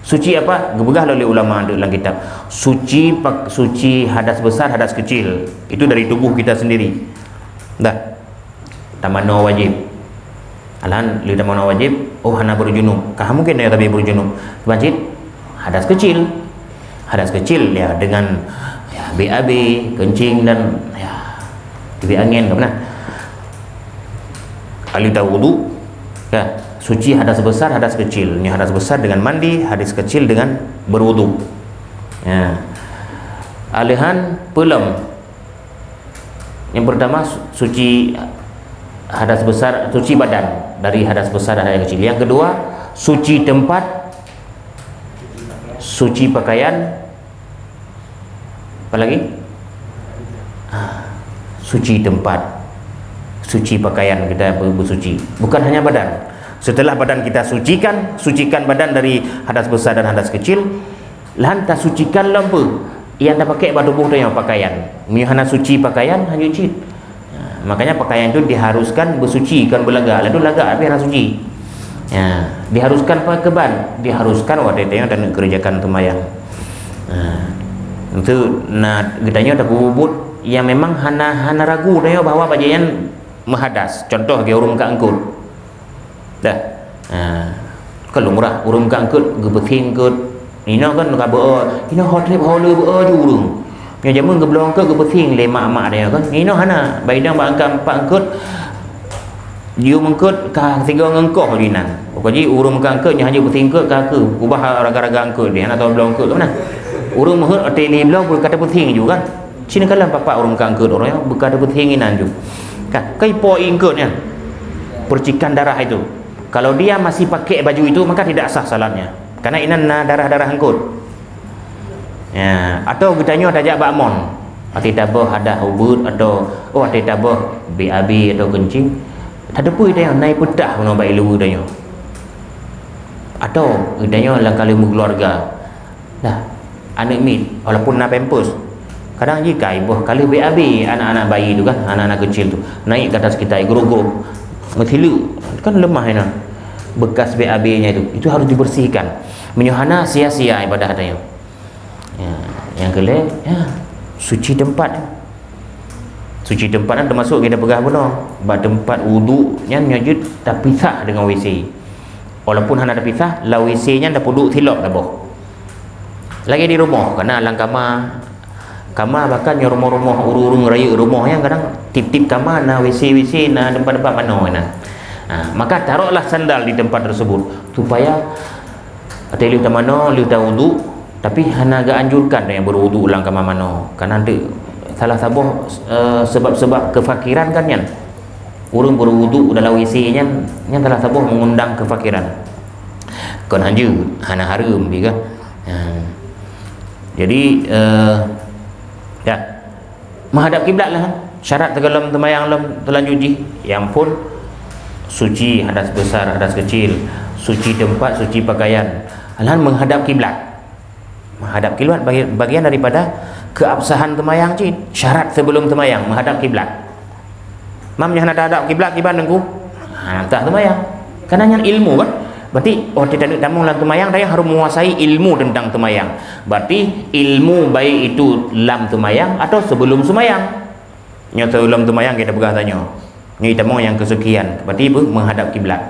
Suci apa? Gebegah oleh ulama dalam kitab. Suci hadas besar, hadas kecil. Itu dari tubuh kita sendiri. Dah. Tamano wajib. Alan li tamano wajib, oh hana berjunub. Kah mungkin dia tapi berjunub. Wajib hadas kecil. Hadas kecil ya dengan ya BAB, kencing dan ya tibi angin ke mana. Ahli wudu ya, suci hadas besar, hadas kecil. Ini hadas besar dengan mandi, hadas kecil dengan berwudu. Ya. Alihan pelem. Yang pertama suci hadas besar, suci badan dari hadas besar dan hadas kecil. Yang kedua, suci tempat, suci pakaian. Apa lagi? Suci tempat, suci pakaian kita bersuci. Bukan hanya badan. Setelah badan kita sucikan badan dari hadas besar dan hadas kecil, lantas sucikan lembu yang dah pakai pada tubuh tu yang pakaian. Hana suci pakaian hanya cuci. Makanya pakaian itu diharuskan bersuci kan berlagak. Lalu lagak tapi hana suci. Ya, diharuskan pakai keban, diharuskan waktu itu dan kerjakan semayang. Itu nah gedanya ada bubut yang memang hana ragu dah bahawa bajian mahadas. Contoh ge urung ka angkut dah kalau murah urung ka angkut ge beting ke ina kan ka ba ina hotel hola ba ju urung nya jamun ge belong ke beting le mak dia kan ina hana baidang ba angka angkut dia mengkut ka tiga ngengkoh dinan pokoknya urung ka angkut nya hanya beting ke ka ke ubah raga-raga angkut dia atau belong ke mana urung mahut ateli belong berkata beting juga kan sini kalah papa urung ka angkut orang yang berkata beting inan juga kan kai po ingkutnya percikan darah itu kalau dia masih pakai baju itu maka tidak sah salatnya karena inan darah-darah angkut ya atau kitanya tajak bakmon ati tabah ada hubud atau ati tabah BAB atau kencing tak ada pun dia naik pedah guna baik lu dia atau kitanya lang kali keluarga dah anak mit walaupun nak pampers kadang jika ibu kali BAB anak-anak bayi itu kan anak-anak kecil tu naik ke atas kita gerogok metilu kan lemah ini bekas BAB nya itu harus dibersihkan menyuhana sia-sia ibadah dia ya, yang kelima ya suci tempat termasuk kita pegah benar bab tempat wuduk nya nyajud tak pisah dengan WC walaupun hana ada pisah la WC nya dah puduk tilok dah boh lagi di rumah kerana alang kamar bahkan yang rumah-rumah urung raya rumah yang kadang tip-tip kamar na WC na tempat-tempat mana maka taruhlah sandal di tempat tersebut supaya ada liu mana liu wuduk tapi hana agak anjurkan yang berwuduk ulang kamar mana kerana ada salah satu sebab-sebab kefakiran kan yang urung berwuduk dalam WC nya yang salah satu mengundang kefakiran kan hana harum juga jadi ya menghadap kiblat lah syarat dalam temayang telanjut yang pun suci hadas besar hadas kecil suci tempat suci pakaian alahan menghadap kiblat bagian daripada keabsahan temayang cik syarat sebelum temayang menghadap kiblat mamnya nak hadap kiblat kiban nengku tak temayang kerana ilmu kan berarti tidak ada dalam temayang dia harus menguasai ilmu tentang temayang berarti ilmu baik itu lam temayang atau sebelum semayang nya sebelum temayang kita pegang tanya ni temu yang kesekian berarti menghadap kiblat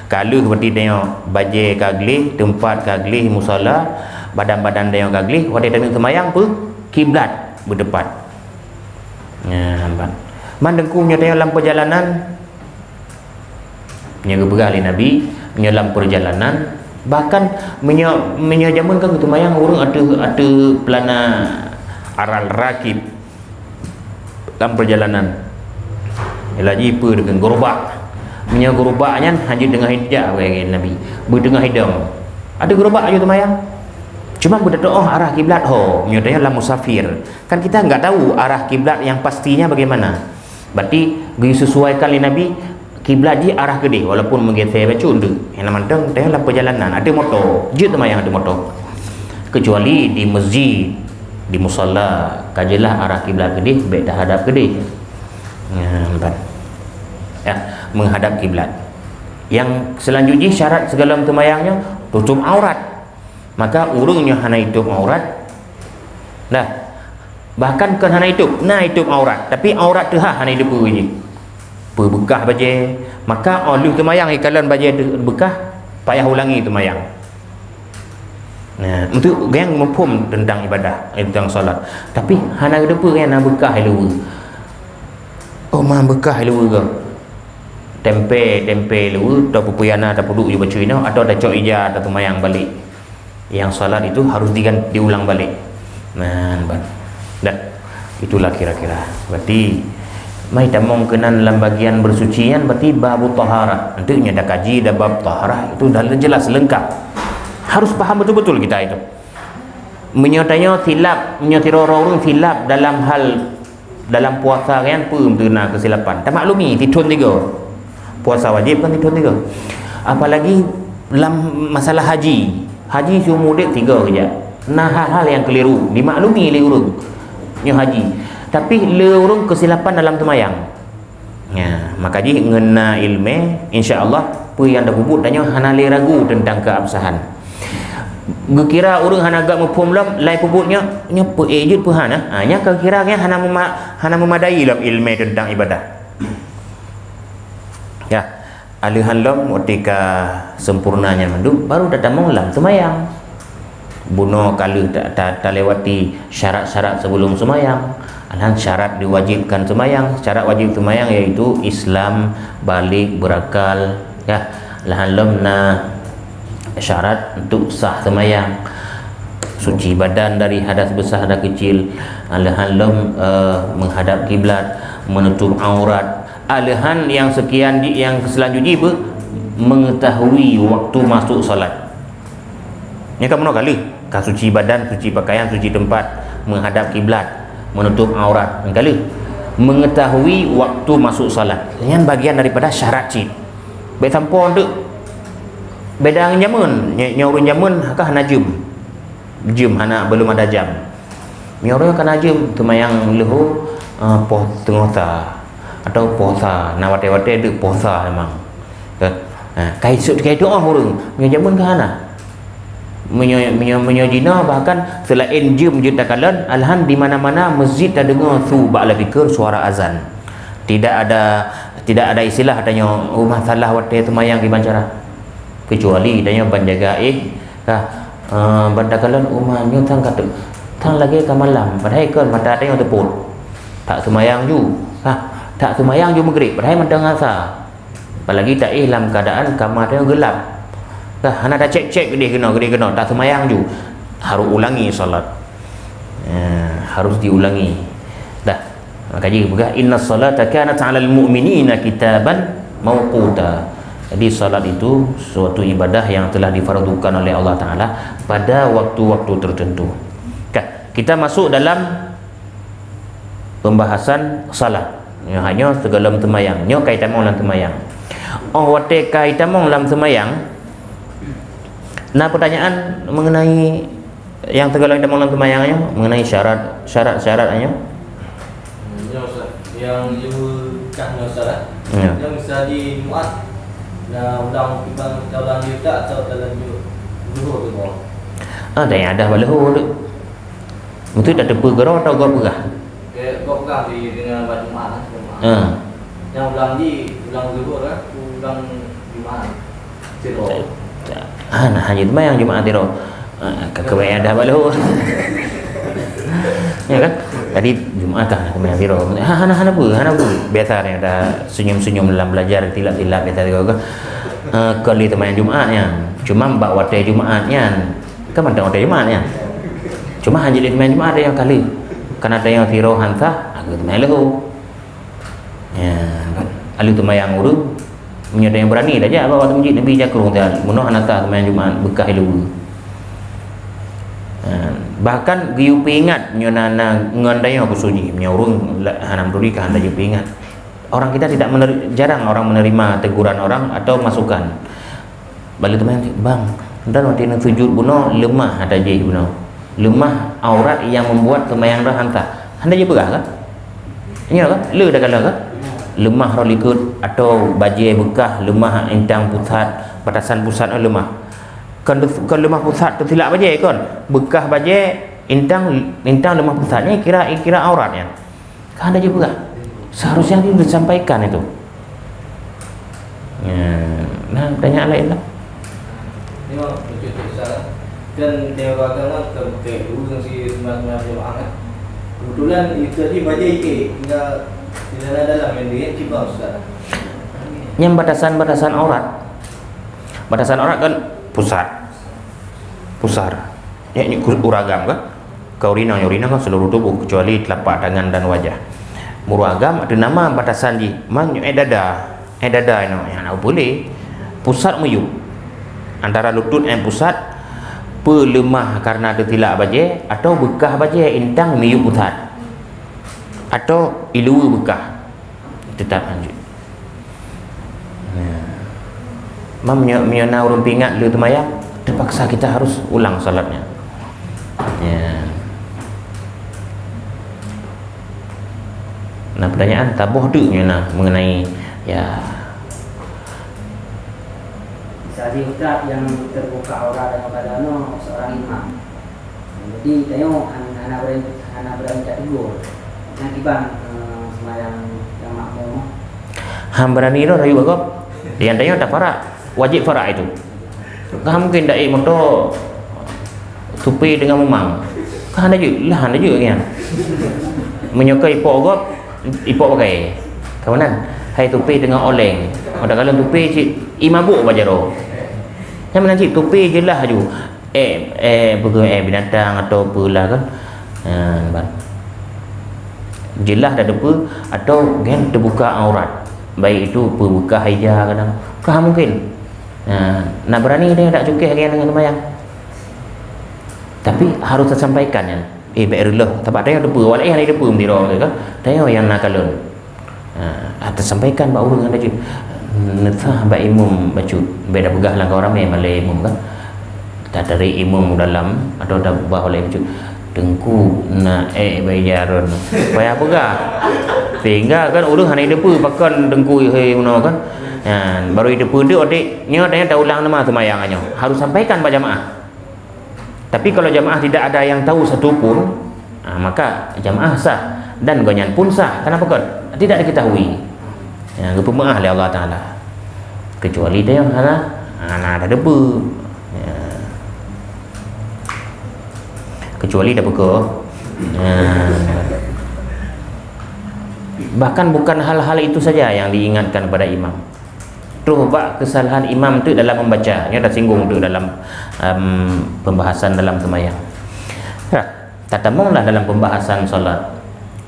kalau berarti dia baje kagli tempat kagli musalla badan-badan dia kagli waktu dia temayang kiblat berdepan ya mandengkunya dia dalam perjalanan nya begali Nabi menyelam perjalanan bahkan menyajaman kan temayang orang ada pelana aral rakib dalam perjalanan lagi apa dengan gerobak gerobaknya hanya dengan hijab bagi Nabi bertengah hidung ada gerobak aja temayang cuma berdoa arah kiblat menyatakan dalam musafir kan kita enggak tahu arah kiblat yang pastinya bagaimana berarti disesuaikan oleh Nabi kiblat dia arah ke dia walaupun menggeser baca untuk yang namanya dalam perjalanan ada motor je temayang ada motor kecuali di masjid di musalla kajilah arah kiblat ke dia baik dah hadap ke dia ya menghadap kiblat yang selanjutnya syarat segala temayangnya tutup aurat maka urungnya hana hidup aurat dah bahkan kan hana hidup aurat tapi aurat tu hana hidup je berbekah baje maka oleh temayang ikalan baje bekah payah ulangi temayang untuk yang mempum tentang ibadah tentang solat tapi hana depa yang nak bekah lu mah bekah lu ke tempe lu atau pupuyana atau puduk je baca ina atau ada cok ija atau temayang balik yang solat itu harus diulang balik dah itulah kira-kira berarti mai tamong kenan dalam bagian bersucian berarti bab taharah nantinya dah kaji dah bab taharah itu dah jelas lengkap harus paham betul-betul kita itu menyatanya silap menyatira orang silap dalam hal dalam puasa kan pun kena kesilapan tak maklumi titun 3 puasa wajib kan titun 3 apalagi dalam masalah haji seumur dia 3 saja nah hal-hal yang keliru dimaklumi oleh orang yang haji tapi lurung kesilapan dalam temayang ya maka ji ngena ilmu insyaallah pu yang dah bubut tanya hana le ragu tentang keabsahan Gekira urang hana agak mepom lam lai puputnya nya peejut puhan nya kira nya hana memadai lam ilmu tentang ibadah. Ya, alihan lam ketika sempurnanya menduk baru datang lam semayang. Buno kalau tak lewati syarat-syarat sebelum semayang. Alhan syarat diwajibkan semayang. Syarat wajib semayang yaitu Islam, balik, berakal. Ya, alhan lam syarat untuk sah semayang, suci badan dari hadas besar dan kecil, alhan lam menghadap kiblat, menutup aurat, alhan yang sekian yang selanjutnya mengetahui waktu masuk salat. Ini kamu nak kali kah suci badan, suci pakaian, suci tempat, menghadap kiblat, menutup aurat. Kali mengetahui waktu masuk salat. Ini bagian daripada syarat cik. Baik tanpa dek beda dengan jamun, nyaurun jamun kah najum. Jum hana belum ada jam. Nyaurun kan najum temayang lehu poh tengah ta atau puasa na wate-wate dek puasa memang. Kai doa hurung. Jamun kah hana. Menyojina bahkan selain jum juta kalan alhan di mana-mana masjid tak dengar su ba'la fikir suara azan. Tidak ada istilah adanya rumah salah wate temayang di bancara. Kecuali adanya banjaga bandakalan umahnya tang kata tang lagi ke malam padahal kan mata ada yang teput tak semayang ju tak semayang ju maghrib padahal mata ngasa apalagi tak dalam keadaan kamar dia gelap hana dah cek dia kena tak semayang ju harus ulangi salat harus diulangi dah kaji juga inna salata kanat 'alal mu'minina kitaban mawquta. Jadi salat itu suatu ibadah yang telah difardukan oleh Allah Ta'ala pada waktu-waktu tertentu. Kita masuk dalam pembahasan salat. Hanya segala temayang. Nyo kaitan dalam temayang. Wate kaitan dalam temayang. Nah, pertanyaan mengenai yang segala dalam temayangnya, mengenai syarat-syaratnya. Yang kan syarat. Yang bisa di muat ulang dalam juta atau dalam zuhur tu bawah. Ada yang ada balahu tu. Mesti tak tepu gerah atau gua pegah. Gua pegah dengan baju mana? Yang ulang zuhur ulang Jumaat. Tiro. Nah hanya tu yang Jumaat tiro. Kakak ada balahu. Ya kan? Tadi Jumaat kah kemudian tiro. Hana apa? Biasa ni ada senyum-senyum dalam belajar tilap-tilap biasa juga. Kali temayang Jumaatnya. Cuma mbak wate Jumaatnya. Kan ada wate Jumaatnya. Cuma hanya di temayang Jumaat ada yang kali. Kan ada yang tiro hantah, aku temayang lehu. Ya, kan. Alu temayang urut. Punya ada yang berani dah je bawa ke masjid Nabi Jakrung dah. Munoh hanata temayang Jumaat bekah lehu. Bahkan giu ingat nyonana ngandai aku sunyi menyorong hanam duri kan anda giu ingat orang kita tidak jarang orang menerima teguran orang atau masukan balik teman bang dan waktu nak sujud buno lemah ada je buno lemah aurat yang membuat temayang dah hantar anda je begah kan ini kan le dah kala kan lemah rolikut atau bajai bekah lemah intang pusat batasan pusat lemah kan lemah pusat tersilap bajai kan bekah bajai intang lemah pusatnya kira auratnya kan ada juga seharusnya itu disampaikan itu nah tanya lain lah ini mah betul salah dan dewa agama terkait dulu si sembilan jemaah kebetulan itu tadi bajai tinggal di dalam yang dia cipta Ustaz yang batasan aurat kan pusar ya ini uragam kan urina kan seluruh tubuh kecuali telapak tangan dan wajah muragam ada nama batasan di man dada ino yang nak boleh pusat meyuk antara lutut dan pusat pelemah karena tertilak baje atau bekah baje intang meyuk pusat atau ilu bekah tetap lanjut menyana urun pingat lu temayang terpaksa kita harus ulang salatnya nah pertanyaan tabuh tu mengenai ya misalnya Ustaz yang terbuka aura dan keadaan seorang imam. Jadi tengok anak berani tak tegur. Nanti bang semayang yang makmum. Ham berani dah rayu agak. Dia tanya tak farak. Wajib farak itu. Kah mungkin dak motor tupi dengan memang. Kah ada juga kan. Menyukai ipok agak, ipok pakai. Kawanan, hai tupi dengan oleng. Pada kalau tupi cik imabuk baca roh. Yang mana cik tupi je lah ju. Binatang atau apalah kan. Jelas dah depa atau kan terbuka aurat. Baik itu berbuka hijab kadang. Kah mungkin. Nak berani dia tak cukai dengan semayang. Tapi harus tersampaikan kan. Baiklah, tak ada yang depa, walai yang depa mendira ke kan. Tengok yang nak kalon. Tersampaikan bahawa dengan dia nethah ba imam bacu beda begah lah orang malay imam kan. Tak dari imam dalam atau dah bah oleh bacu dengku na bayaran. Payah begah. Sehingga kan urang hanai depa pakan dengku mana kan. Baru depa dia adik nya tanya dah ulang nama semayang harus sampaikan pada jamaah. Tapi kalau jamaah tidak ada yang tahu satu pun, maka jamaah sah dan gonyan pun sah. Kenapa kan? Tidak diketahui. Kepemaah oleh Allah Taala. Kecuali dia yang ada depa. Kecuali dah buka. Bahkan bukan hal-hal itu saja yang diingatkan pada imam. Terus bab kesalahan imam tu dalam membaca. Ini dah singgung tu dalam pembahasan dalam sembahyang. Tak tamonglah dalam pembahasan solat.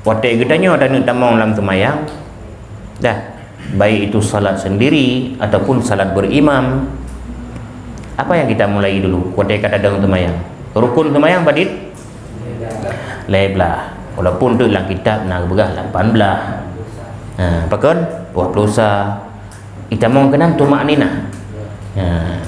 Waktu gedanya dan tamong dalam sembahyang. Dah, baik itu salat sendiri ataupun salat berimam. Apa yang kita mulai dulu? Waktu kata dalam sembahyang. Rukun sembahyang badit? Leblah. Walaupun tu dalam kitab nak begah 18. Pakon 20. Kita mau kenal tumak ninah.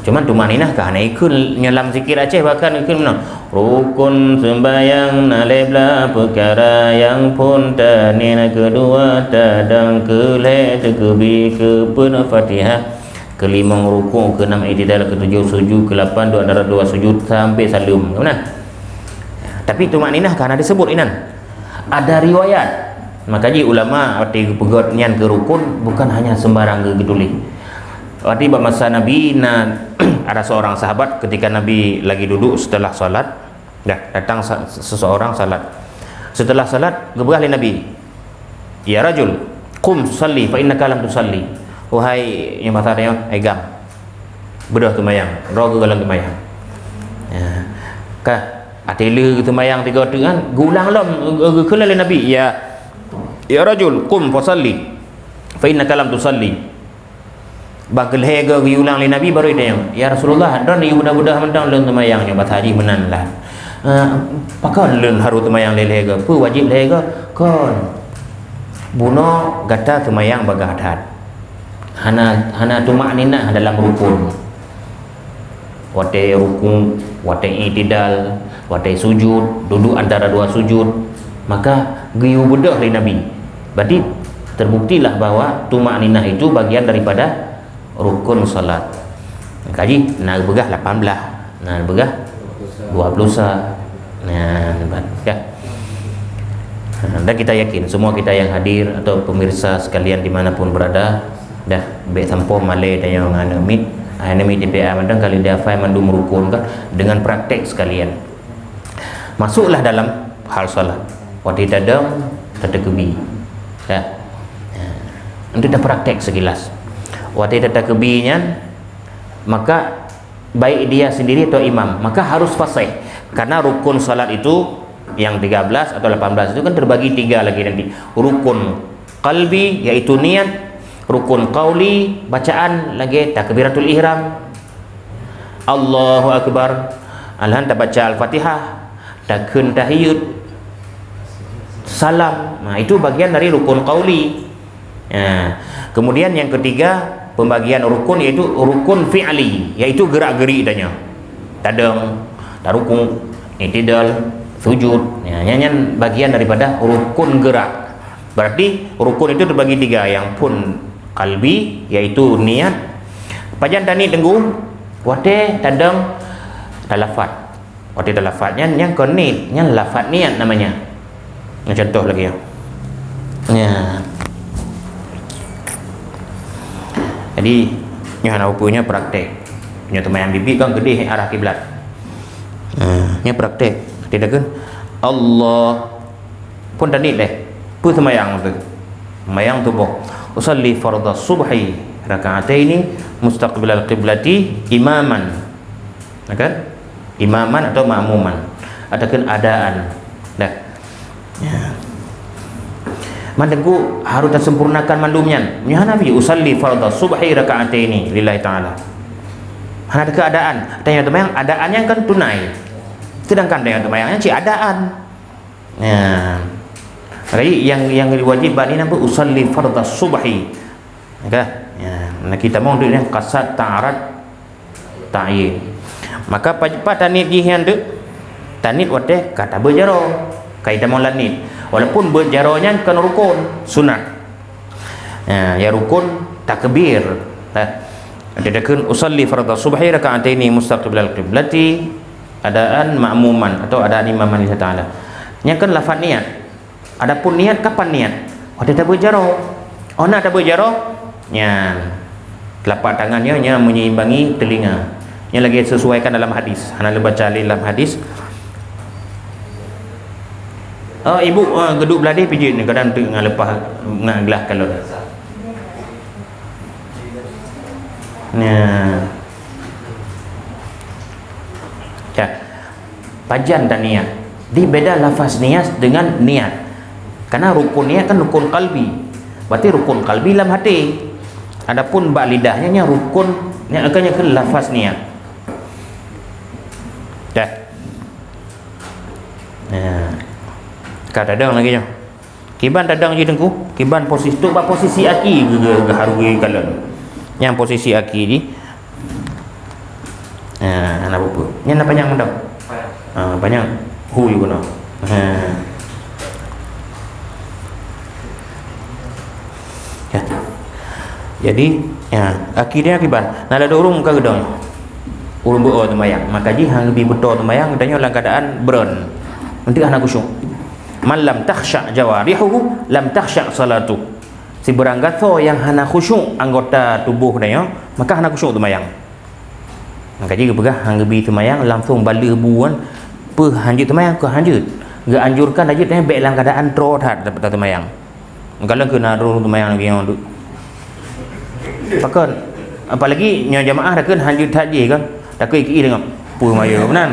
Cuman tumak ninah kah nak ikut nyelam zikir Aceh bahkan ikut mana? Rukun sembahyang nalebla perkara yang pun tanina kedua tadang keleh tekebi ke Fatihah kelima rukun ke-6 i'tidal ke-7 sujud ke-8 antara 2 sujud sampai salam. Mana? Tapi tumak ninah kan ada disebut inan. Ada riwayat. Makanya ulama waktu pegot nian ke rukun bukan hanya sembarang ke tulis. Waktu masa Nabi ada seorang sahabat ketika Nabi lagi duduk setelah salat, datang seseorang salat. Setelah salat geberah Nabi. Ya rajul, qum salli fa innaka lam tusalli. Wahai yang mata dia, gam. Bedah sembahyang, rogo dalam sembahyang. Kah atela sembahyang 3 waktu kan gulang lam kelal Nabi. Ya rajul qum fasalli fa innaka lam tusalli. Bagel hega ulang li Nabi baru dia. Ya Rasulullah, dan you budak-budak mentang leun semayang nya bat haji menanlah. Pakon leun haru semayang le hega. Pu wajib hega kon. Buno gata semayang bagadat. Hana tumak ninah dalam rukun. Wate rukun, wate i'tidal, wate sujud, duduk antara 2 sujud. Maka giyu bedah li Nabi. Berarti terbuktilah bahwa tumak ninah itu bagian daripada rukun salat. Kaji nak begah 18, nak begah 20. Ya. Dan kita yakin semua kita yang hadir atau pemirsa sekalian dimanapun berada dah baik sampo malay dan yang anamit TPA mandang kali dia fai mandum rukun kan dengan praktek sekalian. Masuklah dalam hal salat. Waktu dadang terkebi. Itu dah praktek sekilas. Waktu terkebinya maka baik dia sendiri atau imam maka harus fasih karena rukun salat itu yang 13 atau 18 itu kan terbagi 3 lagi nanti. Rukun qalbi yaitu niat, rukun qauli bacaan lagi takbiratul ihram, Allahu akbar, alhan baca al-Fatihah, takun tahiyud, salam. Itu bagian dari rukun qauli. Kemudian yang ketiga pembagian rukun yaitu rukun fi'li, yaitu gerak-gerik tanya. Tadang, tarukun, i'tidal, sujud. Nyanyian bagian daripada rukun gerak. Berarti rukun itu terbagi 3, yang pun qalbi yaitu niat. Pajan tani tenggu Wate tadang lafaz. Wate lafaznya yang konit, yang lafaz niat namanya. Yang contoh lagi ya. Ya. Jadi nya rupanya praktek. Nya temayang bibik kan gede arah kiblat. Nya praktek. Tidak kan Allah pun tanit deh. Pu temayang tu. Mayang tubuh. Usalli fardhu subhi raka'ataini mustaqbilal qiblati imaman. Kan? Imaman atau ma'muman. Atakan adaan. Dah. Ya. Mandengku harus sempurnakan mandumnya. Nya Nabi usalli fardhu subhi raka'ataini lillahi ta'ala. Ada keadaan. Tanya temayang adaannya kan tunai. Sedangkan dengan temayangnya si adaan. Ya. Jadi yang wajib bani nampu usalli fardhu subhi. Okey. Ya, nah kita mau dengan qasad ta'arad ta'yin. Maka pada tanit jihan tu tanit wate kata berjaro. Kaidah mau lanit. Walaupun berjaronya kan rukun sunat. Ya rukun takbir. Adakun usalli fardhu subhi raka'ataini mustaqbilal qiblati adaan ma'muman atau adaan imaman lillahi ta'ala. Yang kan lafaz niat. Adapun niat kapan niat? Ada tak berjaro. Oh nak tak berjaro? Nya telapak tangannya nya menyeimbangi telinga. Yang lagi sesuaikan dalam hadis. Hana baca dalam hadis. Oh ibu geduk beladi pijit ni kadang tengah lepas ngaglah kalau. Nah. Ya. Pajan dan niat. Di beda lafaz niat dengan niat. Karena rukun niat kan rukun kalbi. Berarti rukun kalbi dalam hati. Adapun bak lidahnya nya rukun yang akannya ke lafaz niat. Dah. Nah. Kadang lagi nya. Kiban dadang je dengku. Kiban posisi tu bak posisi aki ge harui kalau. Yang posisi aki ni. Nah, nak apa? Nya nak panjang dah. Banyak hu juga noh. Ya. Jadi ya akhirnya akibat nak ada urung ke gedong urung buat temayang maka ji hang lebih betul temayang katanya dalam keadaan beron nanti anak kusyuk man lam takhsha jawarihuhu lam takhsha salatu si beranggato yang hana khusyuk anggota tubuh dia maka hana khusyuk temayang maka ji begah hang lebih temayang langsung bala buan pe hanjut temayang ke hanjut ga anjurkan aja tanya baik dalam keadaan trodat dapat temayang kalau kena turun temayang lagi yang duk pakon apalagi nya jamaah dah kan hanjut haji kan dah ke iki dengan pu maya benan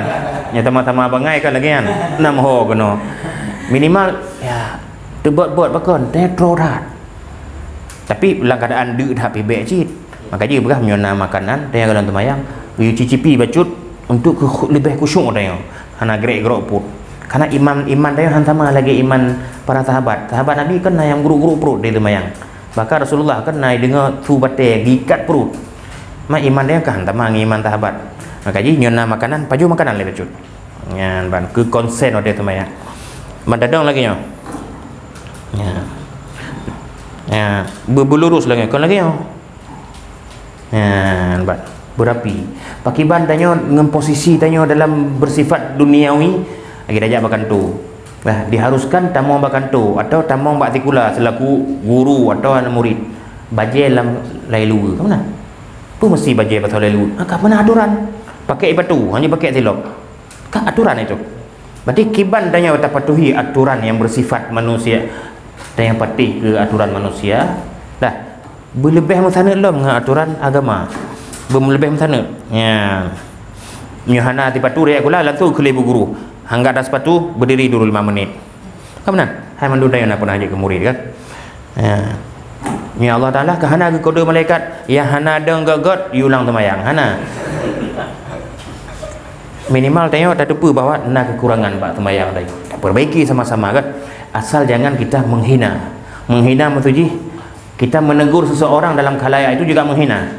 nya tama-tama bangai kan lagi kan 6 ho kena minimal ya tebot-bot pakon tetrodat tapi dalam keadaan duk dah pibek cit maka dia berah menyona makanan dia dalam temayang you cicipi bacut untuk lebih khusyuk dia hana gerak-gerak put karena iman dia sama lagi iman para sahabat Nabi kan yang guru-guru perut dia temayang bahkan Rasulullah kan naik dengar tu bate gikat perut mak iman dia kan sama iman sahabat maka ji nyona makanan paju makanan lebih cut ngan ban ke konsen dia temayang madadang lagi nya ya berlurus lagi kan lagi nya ban berapi pakiban tanya dengan posisi tanya dalam bersifat duniawi lagi dajak makan tu. Nah, diharuskan tamong makan tu atau tamong bak tikula selaku guru atau anak murid. Bajai dalam lailu. Ke mana? Tu mesti bajai pasal lailu. Ke mana aturan? Pakai batu, hanya pakai silok. Kan aturan itu. Berarti kiban tanya tak patuhi aturan yang bersifat manusia dan yang patih ke aturan manusia. Dah. Berlebih mesana lom dengan aturan agama. Berlebih mesana. Ya. Nyahana ti patu dia kula langsung ke lebu guru. Hangga ada sepatu berdiri dulu 5 menit. Kan benar? Hai mandu dayan apa nak ke murid kan? Ya Allah Taala ke hana ke kode malaikat ya hana deng gagot ulang temayang hana. Minimal tengok tak lupa bahawa nak kekurangan pak temayang tadi. Perbaiki sama-sama kan. Asal jangan kita menghina. Menghina maksudnya kita menegur seseorang dalam khalayak itu juga menghina.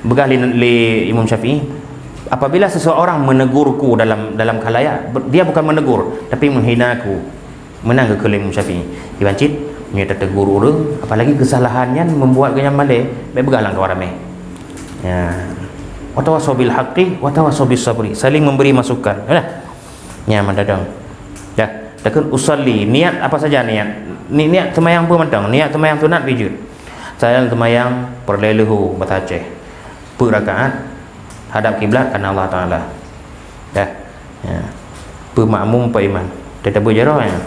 Begah li Imam Syafi'i apabila seseorang menegurku dalam khalayak dia bukan menegur tapi menghina aku menang ke kelim Syafi'i dibancit dia tertegur orang apalagi kesalahannya membuat kenyang malai baik begalang ke orang ramai ya wa tawassaw bil haqqi wa tawassaw bis sabri, saling memberi masukan. Ya madadang. Dah, takun usalli, niat apa saja niat. Niat semayang pun mentang, niat semayang sunat wujud. Saya semayang perleluhu bataceh. Per rakaat hadap kiblat karena Allah Taala. Dah. Ya. Per makmum per imam. Tetap berjarah ya.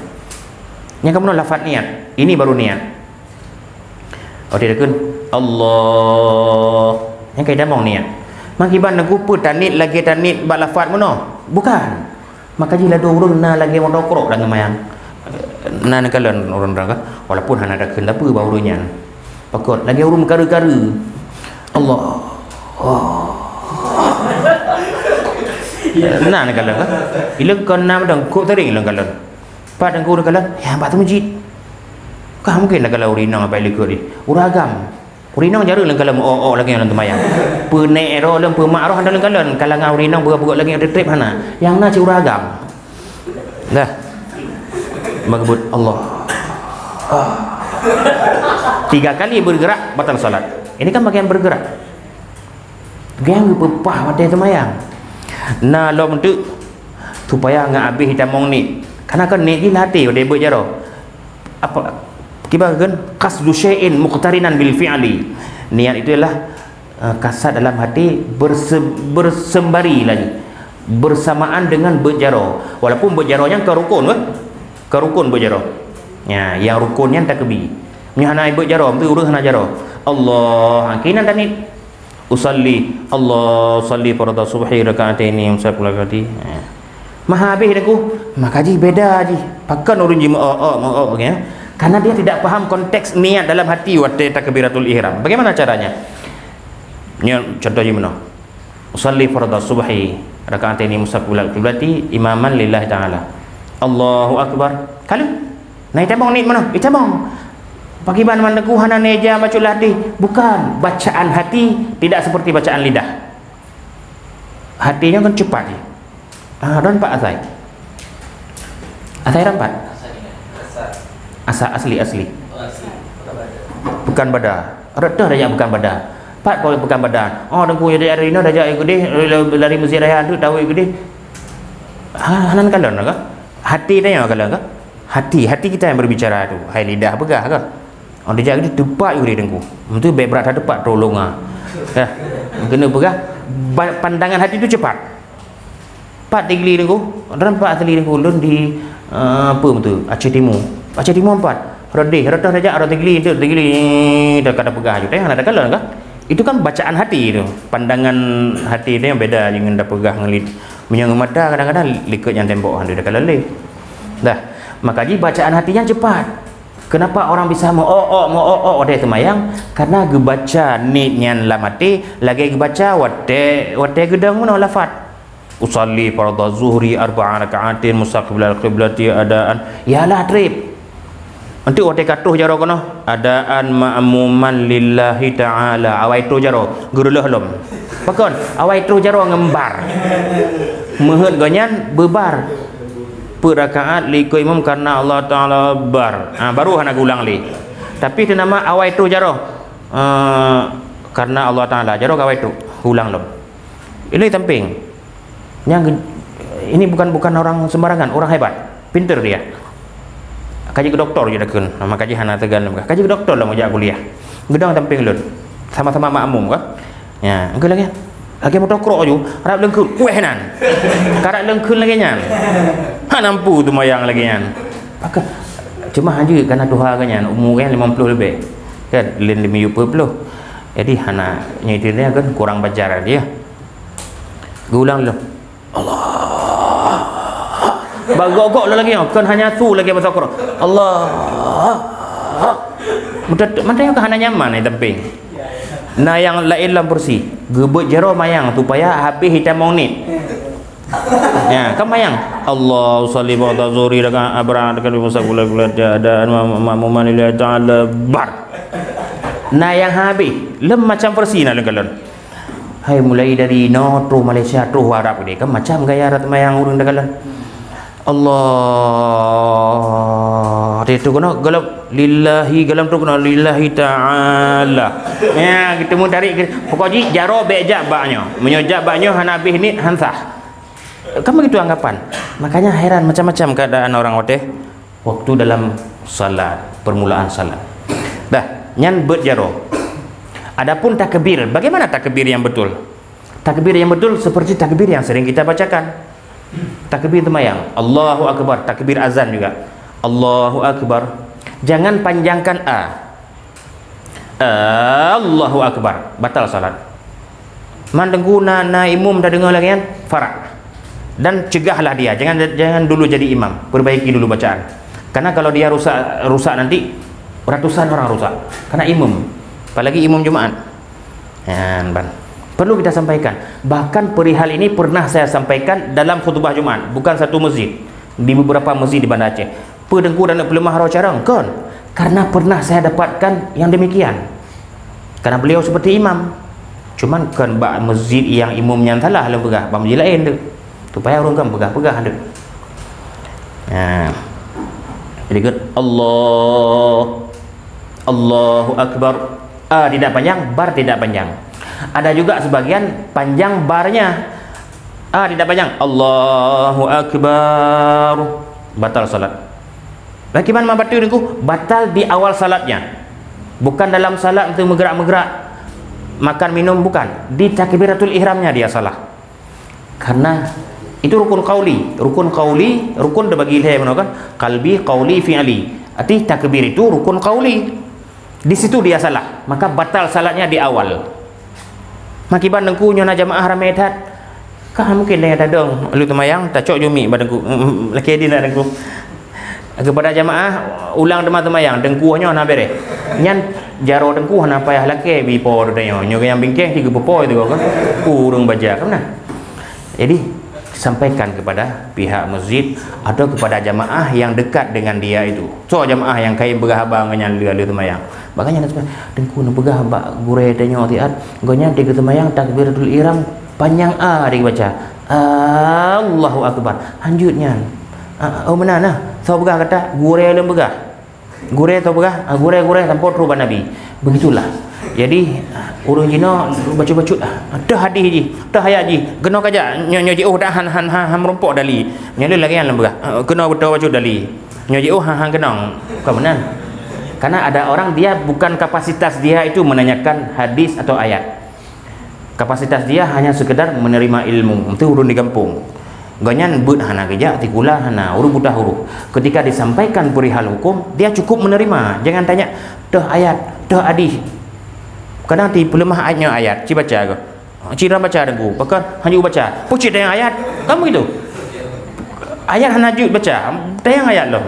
Yang kamu lafaz niat. Ini baru niat. Oh tidak kun Allah. Yang kaidah mau niat. Makiban aku pun tanit lagi tanit bak lafaz mono. Bukan. Maka jila dua urun na lagi mau dokrok dan semayang. Na nakalan orang-orang walaupun hana ada kenapa baurunya. Pakot lagi urun kara-kara. Allah. Nah nakalan kan. Bila kau nam dang kok tering lang kalan. Pak dang kau nakalan, ya pak tu masjid. Kah mungkin nak kalau urinang apa lekor ni. Uragam. Urinang jaru lang kalan lagi yang semayang. Penek ero lang pemak roh handalan kalan. Kalangan urinang berapa lagi ada trip hana. Yang na uragam. Dah. Mengebut Allah. 3 kali bergerak batal salat. Ini kan bagian bergerak. Gang pepah pada semayang. Nah lo bentuk supaya ngak habis hitam mong ni. Karena kan ni dilatih pada buat jaro. Apa kibagan qasdu syai'in muqtarinan bil fi'li. Niat itu adalah kasat dalam hati bersembari lagi. Bersamaan dengan berjaro. Walaupun berjaronya ke rukun kan? Ke rukun berjaro. Ya, yang rukunnya takbir. Ni hana berjaro, tu urus hana jaro. Allah, kinan tanit. Usalli Allah salli farada subhi raka'ataini musafir raka'ati. Maha habis aku. Maka ji beda ji. Pakan urun ji ya. Karena dia tidak paham konteks niat dalam hati waktu takbiratul ihram. Bagaimana caranya? Ni contoh ji mana? Usalli farada subhi raka'ataini musafir raka'ati imaman lillahi ta'ala. Allahu akbar. Kalau naik tabang ni mana? Tabang. Pagi ban mandaku hana neja macul hati. Bukan, bacaan hati tidak seperti bacaan lidah. Hatinya kan cepat je. Rampat asai. Asai rampat. Asa asli. Bukan badan. Redah dah bukan badan. Pat kau bukan badan. Oh dengku jadi hari ini dah jadi gede lari masjid raya tu tahu gede. Hanan kalon ke? Hati dia kalon ke? Hati kita yang berbicara tu. Hai lidah pegah ke? Oh dia jadi tepat juga dia dengku. Itu baik berat tepat tolong ah. Dah. Kena pegah pandangan hati tu cepat. Pat tigli dengku. Dan pat asli dengku lun di apa betul? Aceh Timur. Aceh Timur 4. Redih, redah saja ada tigli dah kada pegah juga. Ada kalon ke? Itu kan bacaan hati tu. Pandangan hati dia yang beda dengan dah pegah ngelit. Menyang mata kadang-kadang likut yang tembok dia dah kalon leh. Dah. Maka ji bacaan hatinya cepat. Kenapa orang bisa mau dia semayang? Karena gebaca niatnya dalam hati, lagi gebaca wate gedang mana lafaz. Usalli fardhu zuhri 4 raka'atin mustaqbilal qiblati adaan. Yalah trip. Nanti wate katuh jaro kono, adaan ma'muman lillahi ta'ala. Awai tu jaro, gerulah lom. Pakon, awai tu jaro ngembar. Meheut gonyan bebar. Per rakaat liku imam karena Allah Ta'ala bar. Baru nak ulang li. Tapi itu nama awai tu jaro. Karena Allah Ta'ala jaro awai tu ulang lom. Ini tamping. Yang ini bukan orang sembarangan, orang hebat. Pintar dia. Kaji ke doktor je dah kun. Nama kaji hana tegan. Kaji ke doktor lah mau jak kuliah. Gedang tamping lun. Sama-sama makmum kan? Ya, engkau lagi. Lagi mau tokrok ju, harap lengkul, kueh nan. Karak lengkul lagi nyan. Nampu tu mayang lagi nyan. Maka cuma aja karena Tuhan kan nyan, umur kan 50 lebih. Kan lain 50. Jadi hana nyitirnya kan kurang bajar dia. Gulang lu. Allah. Bagok-gok lagi kan hanya tu lagi bahasa Quran. Allah. Macam yang hana nyaman ni tamping. Nah yang lain dalam kursi gebut jero mayang supaya habis hitam maunit. Ya, kan mayang. Allah salli wa tazuri dengan abra dengan musaqula ada ma'muman lillahi ta'ala bar. Nah yang habis lem macam versi nak lengkalon. Hai mulai dari no tu Malaysia tu Arab ni kan macam gaya rat mayang urang degalan. Allah Itu kena galam lillahi, galam tu kena lillahi ta'ala. Ya, kita mau tarik pokoknya jaro bejak baknya. Menyojak baknya han habis ni han sah. Kamu gitu anggapan. Makanya heran macam-macam keadaan orang waktu dalam salat, permulaan salat. Dah, nyan bet jaro. Adapun takbir, bagaimana takbir yang betul? Takbir yang betul seperti takbir yang sering kita bacakan. Takbir sembahyang, Allahu Akbar, takbir azan juga. Allahu Akbar. Jangan panjangkan a. Allahu Akbar, batal salat. Mandengku na imam dah dengar lagi kan? Farak. Dan cegahlah dia, jangan dulu jadi imam. Perbaiki dulu bacaan. Karena kalau dia rusak nanti ratusan orang rusak. Karena imam, apalagi imam Jumaat. Perlu kita sampaikan. Bahkan perihal ini pernah saya sampaikan dalam khutbah Jumaat, bukan satu masjid, di beberapa masjid di Banda Aceh. Pedengku dan pelemah rawa carang kan? Karena pernah saya dapatkan yang demikian. Karena beliau seperti imam. Cuman kan bak masjid yang imamnya salah lah pegah, bak masjid lain tu. Supaya orang kan pegah-pegah ada. Jadi kan Allahu Akbar. Tidak panjang, bar tidak panjang. Ada juga sebagian panjang barnya. Tidak panjang. Allahu Akbar. Batal salat. Bagaimana batal itu? Batal di awal salatnya. Bukan dalam salat untuk bergerak-gerak, makan minum, bukan. Di takbiratul ihramnya dia salah. Karena itu rukun qauli. Rukun dah bagi saya kan? Qalbi, qauli, fi'li. Arti takbir itu rukun qauli. Di situ dia salah. Maka batal salatnya di awal. Makiban dengku nyona jamaah ramai tat. Kah mungkin dia ada dong. Lu temayang tak cok jumi badengku. Laki dia nak dengku. Kepada jamaah ulang temayang dengku nyo na bere. Nyan jaro dengku na payah laki bipo denyo. Nyo yang bingkeng 3 popo itu kan. Urung baca kan nah. Jadi sampaikan kepada pihak masjid atau kepada jamaah yang dekat dengan dia itu. So jamaah yang kain berhabang dengan dia temayang. Makanya dengku nak pegah bak gure denyo tiat. Gonya tiga temayang takbiratul ihram panjang dia baca. Allahu Akbar. Lanjutnya. Mana nah? Saya pegah kata gure lem pegah. Gure atau pegah? Gure tanpa ruban Nabi. Begitulah. Jadi urang Cina baca-baca dah hadis ji, dah ayat ji. Kena kaja nyo ji dah han merompok dali. Nyala lagi yang lembah. Kena betul baca dali. Nyo ji han kenang. Bukan benar. Karena ada orang dia bukan kapasitas dia itu menanyakan hadis atau ayat. Kapasitas dia hanya sekedar menerima ilmu. Itu urun di kampung. Ganyan but hana kerja tikula hana urut buta huruf. Ketika disampaikan perihal hukum, dia cukup menerima. Jangan tanya dah ayat, dah hadis. Kadang ti pelemah ayatnya ayat, ci baca ke. Ci ram baca dengku. Bahkan hanya baca. Pucit dengan ayat. Kamu gitu. Ayat hana jud baca. Tayang ayat loh.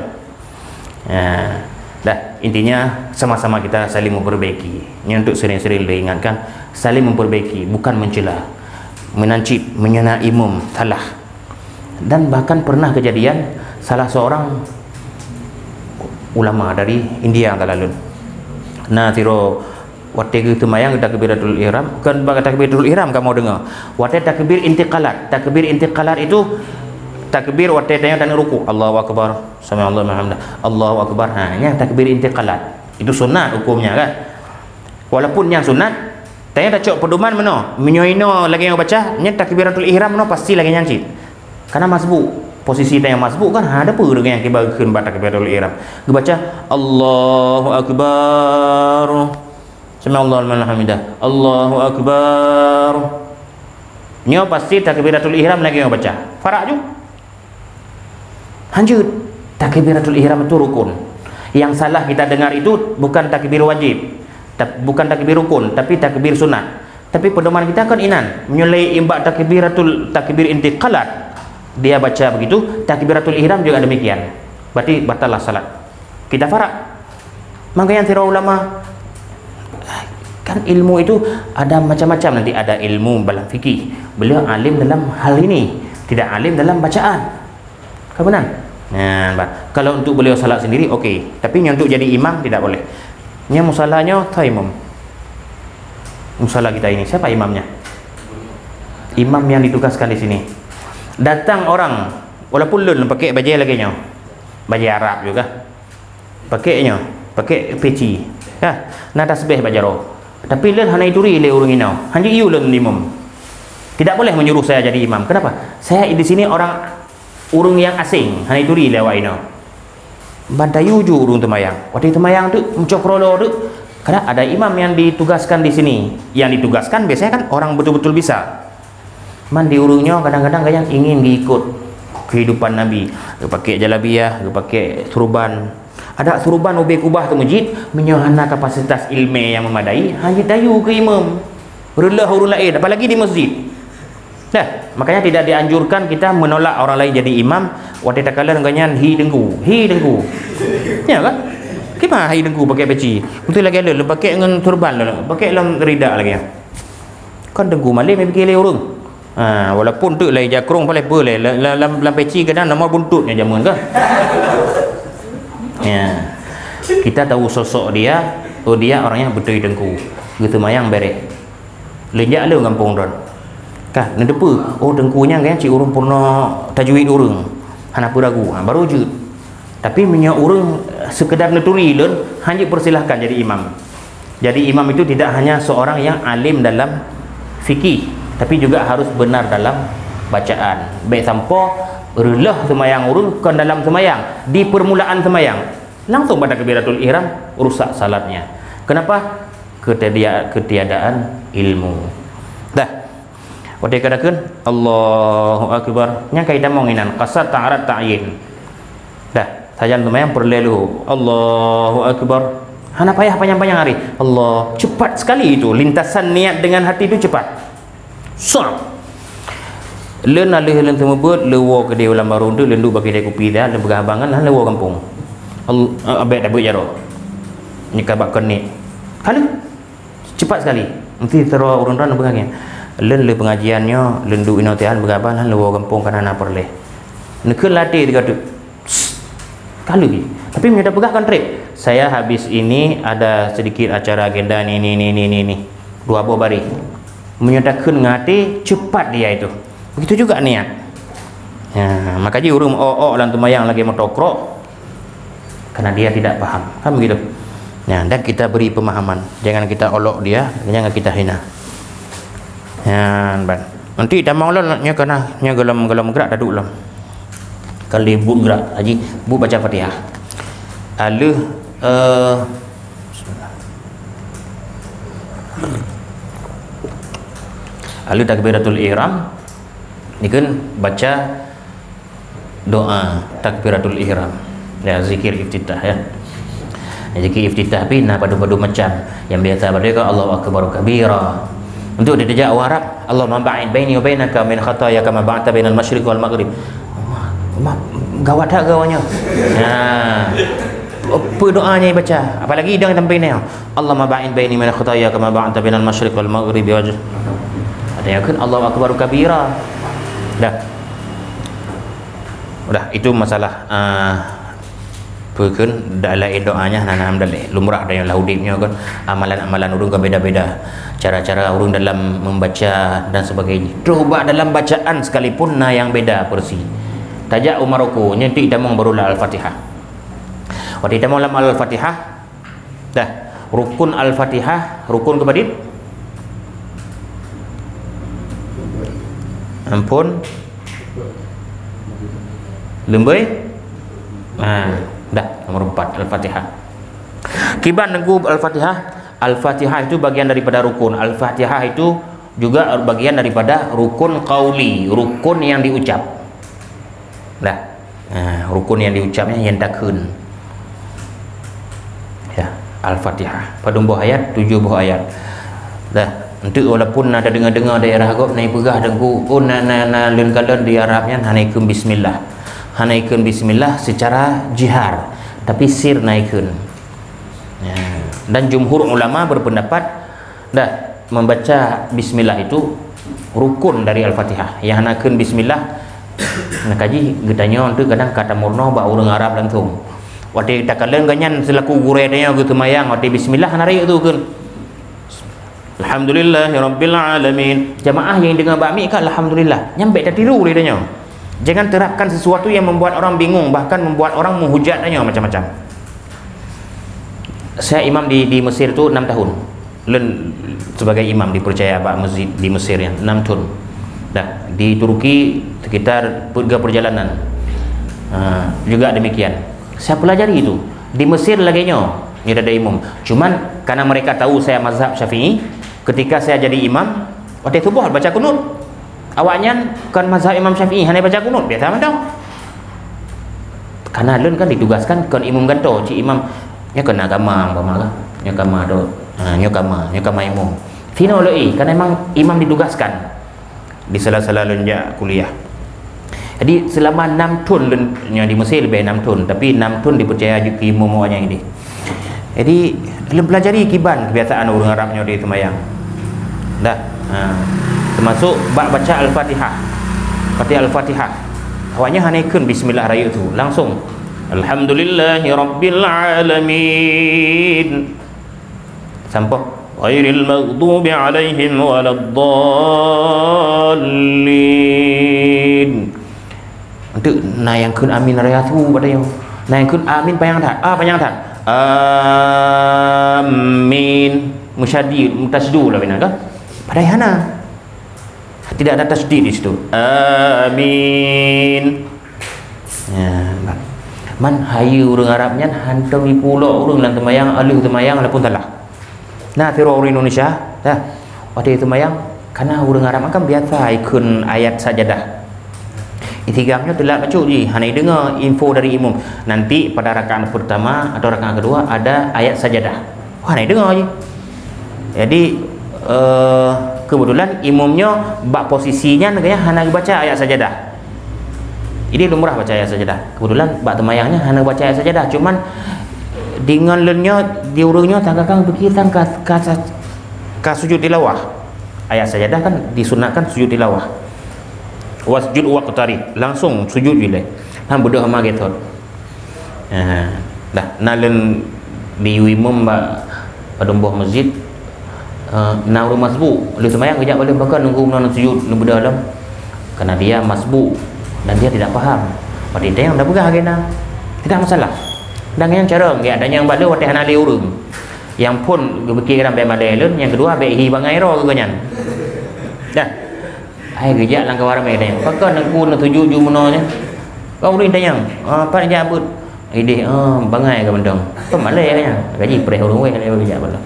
Dah intinya sama-sama kita saling memperbaiki. Ini untuk sering-sering diingatkan, saling memperbaiki, bukan mencela, menancip, menyena imam salah. Dan bahkan pernah kejadian salah seorang ulama dari India yang lalu. Tiro waktu itu mayang takbiratul ihram, kan baga takbiratul ihram kamu dengar. Waktu takbir intiqalat. Takbir intiqalat itu takbir waktu tanya dan ruku. Allahu Akbar, sami Allahu liman hamidah. Allahu Akbar. Yang takbir intiqalat. Itu sunat hukumnya kan. Walaupun yang sunat, tanya tak cok pedoman mana? Menyoino lagi yang baca, nya takbiratul ihram mana pasti lagi nyancit. Karena masbuk, posisi yang masbuk kan ada apa dengan yang kibarkan baca takbiratul ihram. Baca Allahu Akbar. Sami Allahu liman hamidah. Allahu Akbar. Nya pasti takbiratul ihram lagi yang baca. Farak ju. Lanjut. Takbiratul ihram itu rukun. Yang salah kita dengar itu bukan takbir wajib, bukan takbir rukun, tapi takbir sunat. Tapi pedoman kita kan inan menyulai imbak takbir intiqalat. Dia baca begitu, takbiratul ihram juga demikian. Berarti batallah salat. Kita farak. Makanya tira ulama kan ilmu itu ada macam-macam, nanti ada ilmu dalam fikih. Beliau alim dalam hal ini, tidak alim dalam bacaan. Kan benar? Kalau untuk beliau salat sendiri okey, tapi untuk jadi imam tidak boleh. Nya musallahnya taimum. Musalla kita ini siapa imamnya? Imam yang ditugaskan di sini. Datang orang walaupun lun pakai baju lagi nya. Baju Arab juga. pakainya pakai peci ya na tasbih bajaro tapi len hanai turi le urang inau hanya iu len imam tidak boleh menyuruh saya jadi imam. Kenapa? Saya di sini orang yang asing hanai turi le wa inau bantayu ju urang temayang waktu temayang tu mencokrolo tu karena ada imam yang ditugaskan di sini yang ditugaskan biasanya kan orang betul-betul bisa man di urungnya kadang-kadang yang ingin diikut kehidupan Nabi pakai jalabiyah pakai turban ada turban ubah kubah ke masjid menyahana kapasitas ilmu yang memadai hanya dayu ke imam berulah urun lain apalagi di masjid dah makanya tidak dianjurkan kita menolak orang lain jadi imam waktu takala dengan hi dengku ya kan gimana hi dengku pakai peci betul lagi le pakai dengan turban le pakai dalam rida lagi kan dengku malam pergi le urung walaupun tu lai jakrung boleh boleh dalam peci kadang nama buntutnya jamun ke ya kita tahu sosok dia dia orangnya betul dengku gitu mayang bere lejak le kampung don kah ne depa dengkunya kan cik urung purna tajwid urung hana ragu baru je tapi punya urung sekedar neturi len hanya persilahkan jadi imam. Jadi imam itu tidak hanya seorang yang alim dalam fikih tapi juga harus benar dalam bacaan baik sampo relah semayang urung kan dalam semayang di permulaan semayang langsung pada takbiratul ihram rusak salatnya. Kenapa? Ketiadaan ilmu. Dah waktu katakan Allahu Akbar nya kaitan monginan qasad ta'arat ta'yin dah sajan semayang perlelu Allahu Akbar hana payah panjang-panjang hari Allah cepat sekali itu lintasan niat dengan hati itu cepat sap len alih len temu buat lewo ke dia ulam baru tu lendu bagi dia kopi dah le berhabangan lah lewo kampung abek dah buat jaro nyekabak kenik kalau cepat sekali nanti terus urun-urun berangnya len le pengajiannya lendu inotian berhaban lah lewo kampung kan ana perleh nekun latih dekat tu kalau tapi menyata pegahkan trip saya habis ini ada sedikit acara agenda ni 2 buah hari menyatakan ngati cepat dia itu begitu juga niat ya, makanya urung dalam temayang lagi motokrok karena dia tidak paham kan begitu ya, dan kita beri pemahaman jangan kita olok dia jangan kita hina ya, nanti dah mau lah nya kena nya gelam gerak daduk lam kali bu gerak haji bu baca Fatihah aluh aluh takbiratul ihram ni kan baca doa takbiratul ihram ya zikir iftitah ya zikir iftitah pina padu-padu macam yang biasa pada Allahu akbar kabira untuk dijak Arab Allahumma ba'id baini wa bainaka min khataaya kama ba'adta bainal masyriq wal maghrib gawat tak gawanya apa doanya baca apalagi dia sampai ni Allahumma ba'id baini min khataaya kama ba'adta bainal masyriq wal maghrib ada yang kan Allahu akbar kabira dah itu masalah Pukun dalam doanya nanam dalih lumrah dan laudibnya kan amalan-amalan urung kan beda-beda cara-cara urung dalam membaca dan sebagainya coba dalam bacaan sekalipun yang beda persi tajak umaruku nyentik damang barulah al-fatihah waktu damang lam al-fatihah dah rukun al-fatihah rukun kepada ampun lembai dah nomor 4 Al-Fatihah. Kiban nengku Al-Fatihah. Al-Fatihah itu bagian daripada rukun. Al-Fatihah itu juga bagian daripada rukun qauli, rukun yang diucap. Rukun yang diucapnya yang takun. Ya, Al-Fatihah. Pada buah ayat 7 buah ayat. Dah, untuk walaupun ada dengar-dengar daerah agak naik pegah dengku, na lun kalen di Arabnya naikum bismillah. Naikkan bismillah secara jihar tapi sir naikkan ya. Dan jumhur ulama berpendapat dah membaca bismillah itu rukun dari al-fatihah yang naikkan bismillah nak kaji getanya untuk kadang kata murno ba orang Arab langsung waktu tak kalen ganyan selaku guredanya gitu mayang waktu bismillah narik itu kan alhamdulillahirabbil alamin jamaah yang dengar bakmi kan alhamdulillah nyampe tak tiru lidahnya. Jangan terapkan sesuatu yang membuat orang bingung bahkan membuat orang menghujatnya macam-macam Saya imam di Mesir tu 6 tahun. Len sebagai imam dipercaya Pak masjid di Mesir yang 6 tahun. Dah di Turki sekitar 3 perjalanan. Juga demikian. Saya pelajari itu. Di Mesir laginya ni ada imam. Cuman karena mereka tahu saya mazhab Syafi'i, ketika saya jadi imam, waktu itu boleh baca kunut. Awaknya kan mazhab Imam Syafi'i hanya baca kunut, biasa macam. Karena lun kan ditugaskan kan imam ganto, cik imam nya kena agama umpama nya agama do. Nya agama imam. Fino loi kan memang imam ditugaskan di sela-sela lun kuliah. Jadi selama 6 tahun lun nya di Mesir lebih 6 tahun, tapi 6 tahun dipercaya juga imam awaknya ini. Jadi lun pelajari kiban kebiasaan orang Arabnya di sembahyang. Dah. Termasuk baca Al-Fatihah. Al-Fatihah. Awaknya hanekeun bismillah raya tu langsung. Alhamdulillahi rabbil alamin. Sampai ghairil maghdubi alaihim waladdallin. Untuk nayangkeun amin raya tu badai. Nayangkeun amin panjang tak? Panjang tak? Amin. Musyaddid, mutasydid lah benar kan? Padai hana. Tidak ada tasydid di situ. Amin. Ya, man hayu orang Arabnya hantam di pulau orang lan temayang alih temayang pun salah. Nah, tiro orang Indonesia, dah. Waktu itu temayang karena orang Arab kan biasa ikun ayat sajadah. Itigamnya telah baca je. Hanya dengar info dari imam. Nanti pada rakaat pertama atau rakaat kedua ada ayat sajadah. Wah, hanya dengar je. Jadi kebetulan imamnya bak posisinya neganya hanya baca ayat sajadah. Ini lumrah baca ayat sajadah. Kebetulan bak temayangnya hanya baca ayat sajadah. Cuman dengan lennya diurungnya tanggakan berkaitan ke sujud tilawah. Ayat sajadah kan disunatkan sujud tilawah. Wasjud waqtarib, langsung sujud bila. Hang bodoh sama gitu. Dah nalen di imam pada buah masjid nauru masbu lu sembahyang kejap balik bahkan nunggu nak sujud nunggu dalam karena dia masbu dan dia tidak faham pada dia yang dah pegang agenda tidak masalah dan yang cara enggak adanya yang balik waktu hanali urung yang pun berfikiran be malelun yang kedua be hi bangai ro kenyan dah ai kejap lang kawar me dia bahkan nunggu nak sujud ju menanya kau rin tayang apa jabut ide bangai ke bendong pemalai kan gaji pre urung we le kejap bala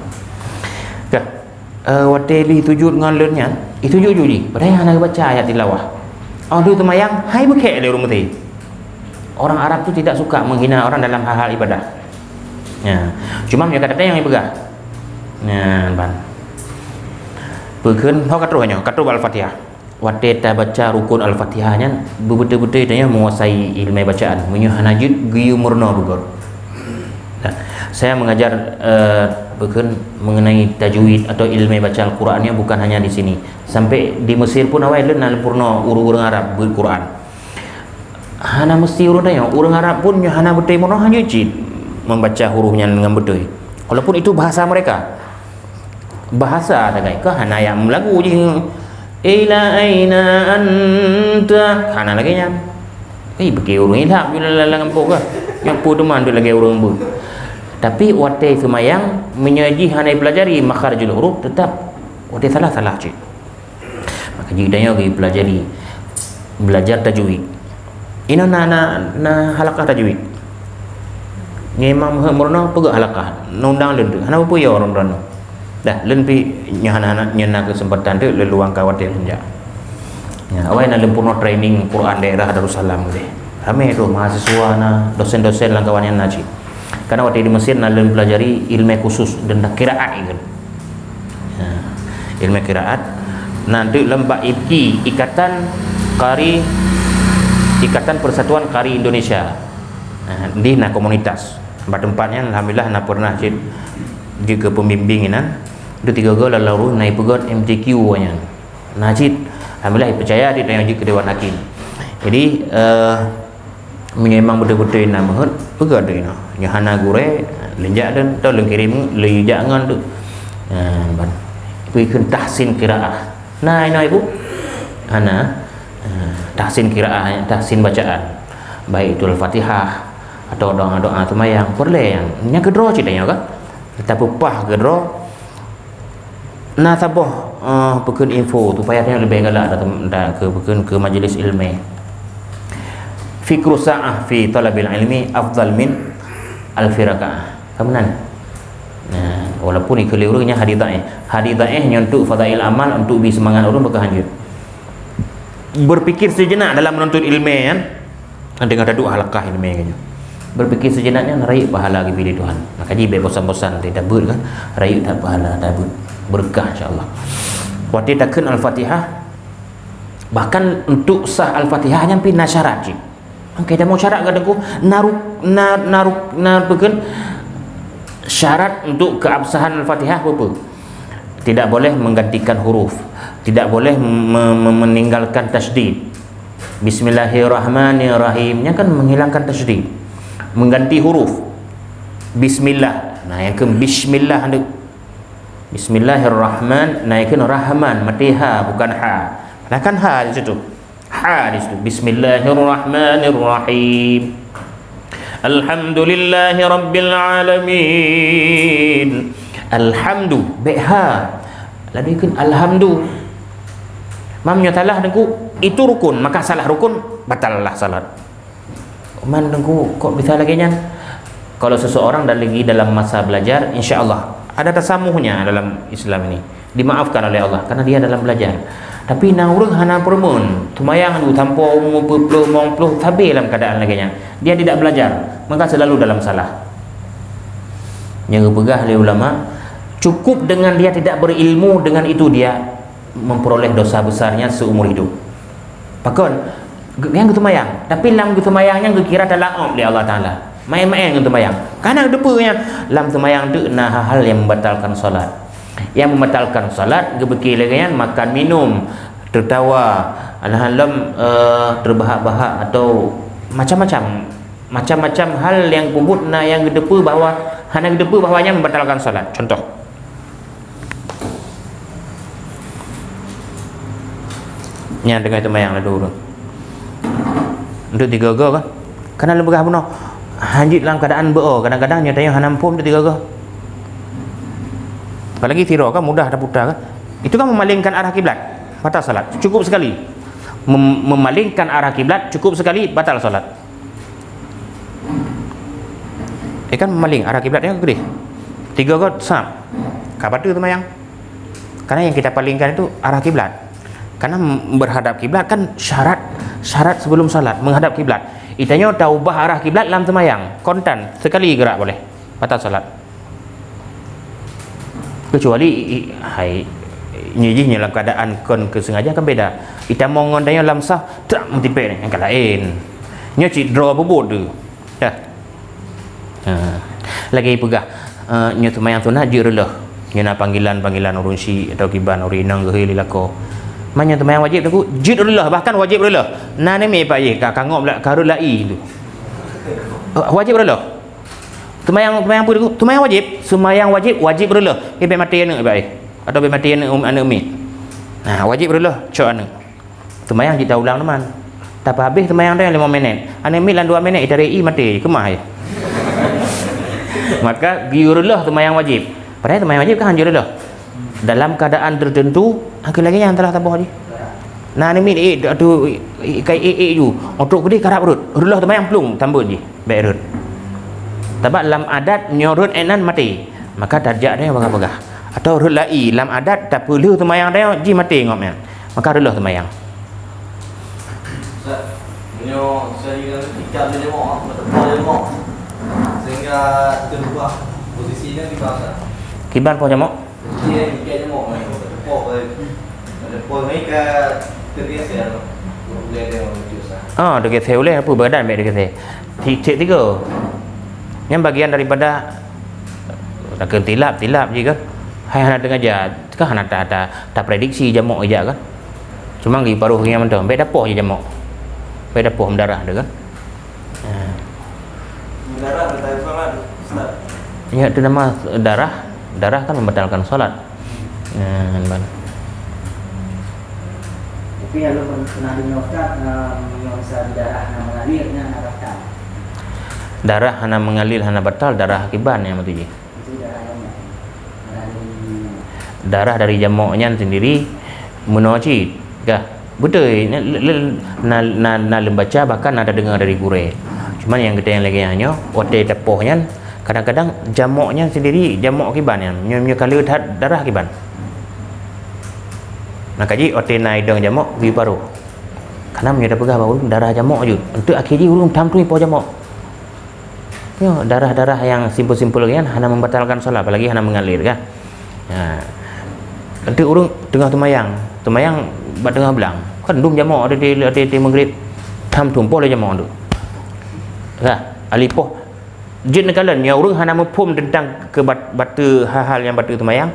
wateli sujud dengan lennya itu jujur je padahal hanya baca ayat tilawah tu temayang hai bekek le urang mati orang Arab tu tidak suka menghina orang dalam hal-hal ibadah ya cuma mereka kata yang dipegang ya ban bekeun hok katruhnya katru Al-Fatihah wate ta baca rukun Al-Fatihahnya betul-betul tanya menguasai ilmu bacaan munyo hanajud giyu murna bugor. Saya mengajar mengenai tajwid atau ilmu baca Al-Qurannya bukan hanya di sini. Sampai di Mesir pun awal leun purna urang Arab Al-Quran. Hana mesti urang tanya, urang Arab pun hana betul murna hanya cid membaca hurufnya dengan betul. Walaupun itu bahasa mereka. Bahasa ada ke hana yang lagu je. Ila aina anta. Hana lagi nya. Bagi urang ilham bila lalang pok ke. Yang pu deman tu lagi urang bu. Tapi waktu semayang menyaji hanya pelajari makharjul huruf tetap waktu salah cik. Maka jidanya pergi pelajari belajar tajwid. Ini na halakah tajwid. Memang murna pegak halakah. Nundang lendu. Hana apa ya orang rano. Dah len pi nyana kesempatan tu leluang kawat dia senja. Ya, awak nak lempurna training Quran daerah Darussalam deh. Ramai tu mahasiswa na dosen-dosen lang kawannya naci. Karena waktu di Mesir nalen pelajari ilmu khusus dan qiraat itu. Ilmu qiraat nanti lembak IPKI Ikatan Persatuan Qari Indonesia. Di komunitas. Tempatnya alhamdulillah na pernah juga pembimbingan. Itu 3 gol lalu naik pegot MTQ nya. Najid alhamdulillah percaya di yang ke Dewan Hakim. Jadi memang betul-betul nak mahut pegat dia no nya hana gure lenjak dan tau leng kirim le jangan tu ban ikun tahsin qiraah nah ibu hana tahsin qiraah tahsin bacaan baik itu Al-Fatihah atau doa-doa semayang boleh yang kedua ceritanya kan Tapi pah gedro na taboh pekeun info tu payahnya lebih galak ke pekeun ke majlis ilmi. Fikru sa'ah fi talabil ilmi afdal min alfi rakaah. Kemudian nah, walaupun ini kelirunya hadis dhaif untuk fadail amal untuk bi semangat orang berkehanjut. Berpikir sejenak dalam menuntut ilmu kan. Dengan ada dua halakah ilmu kan. Berpikir sejenaknya raih pahala ke pilih Tuhan. Maka dia bosan-bosan tidak ber kan. Raih tak pahala tak ber. Berkah insya-Allah. Waktu takkan Al-Fatihah bahkan untuk sah Al-Fatihah hanya pina syarat je. Okey dah mau syarat kataku narukkan syarat untuk keabsahan Al-Fatihah apa? Tidak boleh menggantikan huruf, tidak boleh meninggalkan tasydid. Bismillahirrahmanirrahim nya kan menghilangkan tasydid. Mengganti huruf. Bismillah. Nah yang ke bismillah ada. Bismillahirrahman naikkan rahman mati ha bukan ha. Nah kan ha di situ. Ha di situ. Bismillahirrahmanirrahim. Alhamdulillahi rabbil alamin. Alhamdu ha. Lalu kan alhamdu. Mamnya salah dengku itu rukun, maka salah rukun batallah salat. Man dengku kok bisa lagi nya? Kalau seseorang lagi dalam masa belajar, insya-Allah ada tasamuhnya dalam Islam ini, dimaafkan oleh Allah karena dia dalam belajar. Tapi nang urang hana permun tumayang du tanpa umur berpuluh mongpuluh tabe dalam keadaan laginya dia tidak belajar, maka selalu dalam salah. Yang pegah oleh ulama, cukup dengan dia tidak berilmu, dengan itu dia memperoleh dosa besarnya seumur hidup. Pakon yang tumayang, tapi lam tumayangnya kira dalam oleh Allah Taala. Main-main dengan tumayang. Karena depanya lam tumayang tu nah hal yang membatalkan solat. Yang membatalkan solat gebeki lagi makan minum, tertawa, alhalam terbahak-bahak atau macam-macam hal yang pembut nah yang gedepu bahwa hana gedepu bahwanya membatalkan solat. Contoh. Nya dengan tumayang ada dulu. Untuk tiga kan? Karena lebih bunuh hanjit dalam keadaan beo, kadang-kadang nyatanya hanam pun tiga ke. Apalagi tiro kan mudah ada putar kan. Itu kan memalingkan arah kiblat, batal salat. Cukup sekali. Memalingkan arah kiblat cukup sekali batal salat. Kan memaling arah kiblatnya gede. Tiga ke sam. Kabar tu mayang. Karena yang kita palingkan itu arah kiblat. Karena berhadap kiblat kan syarat sebelum salat menghadap kiblat. Itanya taubah arah kiblat dalam semayang kontan sekali gerak boleh batal salat. Kecuali hai nyiji dalam keadaan kon kesengaja kan beda. Ita mau ngondanya dalam sah tak mentipe ni yang lain. Nya cik draw bubut tu. Dah. Lagi pegah nya semayang sunat jerelah. Nya panggilan urun si atau kiban urinang gehi lilako. Manya temayang wajib tu jidullah bahkan wajib rela. Nah ni me pak ye kangop la karulai tu. Wajib rela. Temayang pun tu temayang wajib, semayang wajib rela. Ke be mati anak pak atau be mati anak umi. Nah wajib rela cok anak. Temayang kita ulang teman. Tapi habis temayang dah 5 minit. Anak mi lan 2 minit itari mati kemah ye. Maka biurullah temayang wajib. Padahal temayang wajib kan hanjurullah. Dalam keadaan tertentu akhir lagi yang telah tabuh ni. Nah ni min tu kai ju. Untuk gede karap urut. Urutlah temayang plung tambut je. Baik urut. Sebab dalam adat nyorut enan mati. Maka darjat dia bagah-bagah. Atau urut lai dalam adat tak perlu temayang dia ji mati ngopnya. Maka urutlah temayang. Nyo saya ikat dia mau bertepuk sehingga terubah posisinya di bawah. Kiban pun jamak. Dia ikat dia mau bertepuk ada pun ni ke tergeser boleh dia mencusa. Tergeser boleh apa badan baik tergeser. Tiga. Yang bagian daripada tak tilap je kan. Hai hana dengar je kan hana tak prediksi jamak je kan. Cuma di paruh yang mentah baik dapur je jamak. Baik dapur mendarah ada kan. Mendarah betul solat Ustaz. Ya itu nama darah kan membatalkan solat. Tapi kalau pernah dinyokap menyoksa darah mengalirnya batal. Darah hana mengalir hana batal darah akiban yang betul je. Itu darah yang darah dari jamaknya sendiri menocit kah betul na lembaca bahkan ada dengar dari gure. Cuman yang kita yang lagi hanya ote tepohnya kadang-kadang jamaknya sendiri jamak kiban yang nyo kalau darah kiban. Maka ji ote na idang jamak gi paru. Karena menyedah pegah baru darah jamak je. Untuk akhirnya ulun tam tu ipo jamak. Yo darah-darah yang simpul-simpul kan hana membatalkan solat apalagi hana mengalir kan. Ha. Nanti urung tengah tumayang bat tengah belang. Kan dum jamak ada di maghrib. Tam tumpo le jamak tu. Kan alipoh jin kalan nya urung hana mempum tentang ke batu hal-hal yang batu tumayang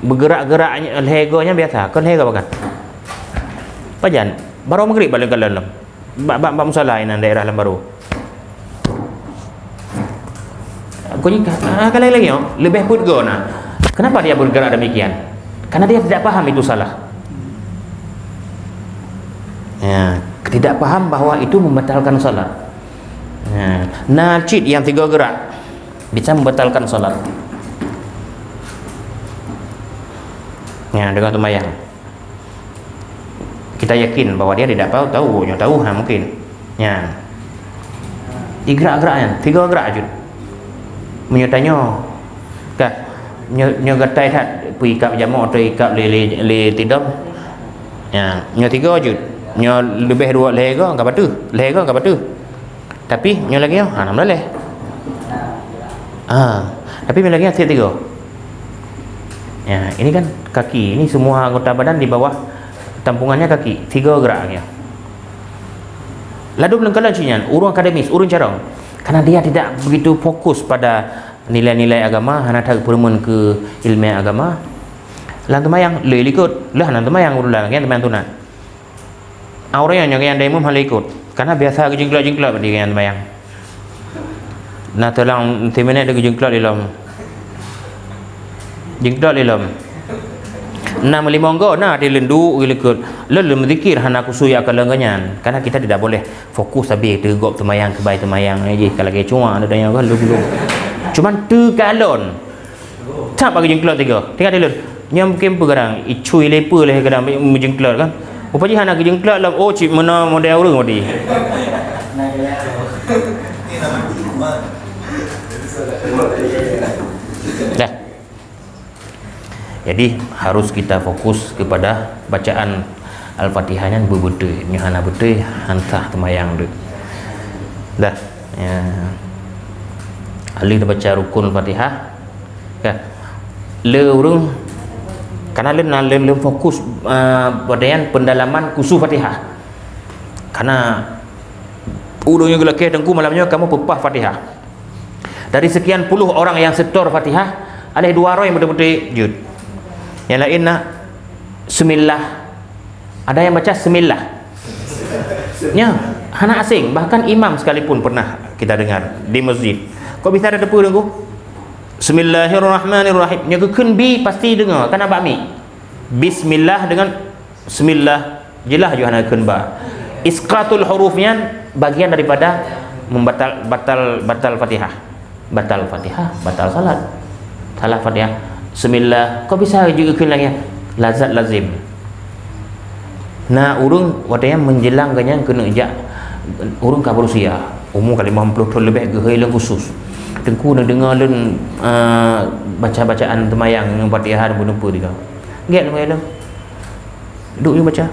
bergerak-geraknya legonya biasa. Kan lego kan. Pajan baru maghrib balik ke dalam bab musala ini daerah dalam baru aku ni kalau lagi lebih pun gona kenapa dia bergerak demikian karena dia tidak paham itu salah ya tidak paham bahwa itu membatalkan salat ya. Najid yang 3 gerak bisa membatalkan salat ya dengan tumayang kita yakin bahwa dia tidak tahu mungkin ya gerak-geraknya 3 gerak aja menyertanya kah nyogatai tak pergi ikap jamak atau ikap le tidur ya 3 aja nyo lebih 2 lega enggak patu tapi nyo lagi enam boleh tapi nyo lagi 3 ya ini kan kaki ini semua anggota badan di bawah tampungannya kaki 3 geraknya lalu belum kalah cinyan urung akademis urung carang karena dia tidak begitu fokus pada nilai-nilai agama hana tak permun ke ilmu agama lantumayang le ikut lah lantumayang urung lah kan teman tuna orang yang demo hal ikut karena biasa jengklak-jengklak pada yang temayang nah tolong temenet de jengklak dalam Nama limonggo nah di lendu gilikut lelum zikir hana kusuya kalanganyan karena kita tidak boleh fokus habis tegok temayang kebai temayang aje kalau ke cuma ada yang kan lu cuman tu kalon tak bagi jengklot 3 tengok dulu nyam mungkin pergarang icui lepa leh kadang menjengklot kan rupanya hana ke jengklot lah oh cik mana model urang tadi dah. Jadi harus kita fokus kepada bacaan Al-Fatihahnya betul, nyahana betul hantah temayang tu. Dah. Ya. Ali dah baca rukun Fatihah. Kan? Le urung karena le fokus pada pendalaman kusu Fatihah. Karena urungnya gelake tengku malamnya kamu pepah Fatihah. Dari sekian puluh orang yang setor Fatihah, ada 2 orang yang betul-betul jud. Yang lain nak semillah, ada yang baca semillah ya, hana asing, bahkan imam sekalipun pernah kita dengar di masjid kok bisa ada tepu dengku Bismillahirrahmanirrahim nya keun bi pasti dengar kan abak mi bismillah dengan semillah jelas jo hana keun ba isqatul hurufnya bagian daripada batal Fatihah batal salat salah Fatihah semillah kau bisa juga keun lagi lazat lazim nah urung wadanya menjelang ganyan kena jak urung ka berusia umur kali 50 tahun lebih gehai lang khusus tengku nak dengar len baca-bacaan temayang dengan Fatihah bernempa dia get mai lang duduk je baca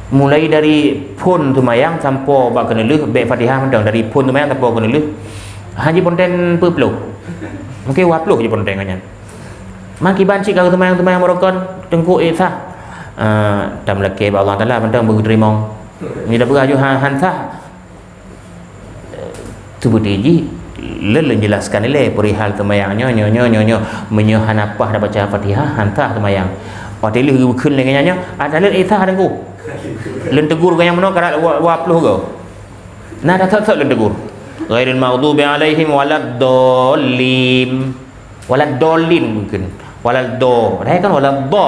mulai dari pun temayang sampai bak kena leh baik Fatihah mendang dari pun temayang sampai kena leh haji ponten perpuluh mungkin 20 je ponten ganyan maki banci kalau temayang merokon tengku sah tam laki Allah Taala mendang berterima ni dah beraju hantah sebutiji lele jelaskan ile perihal temayangnya nyo menyohan apa dah baca Fatihah hantah temayang padahal keun lengannya ada len itah dengku len tegur yang meno karat 20 go nah dah tak len tegur ghairil maghdubi alaihim waladdallin mungkin waladdo dah kan waladdo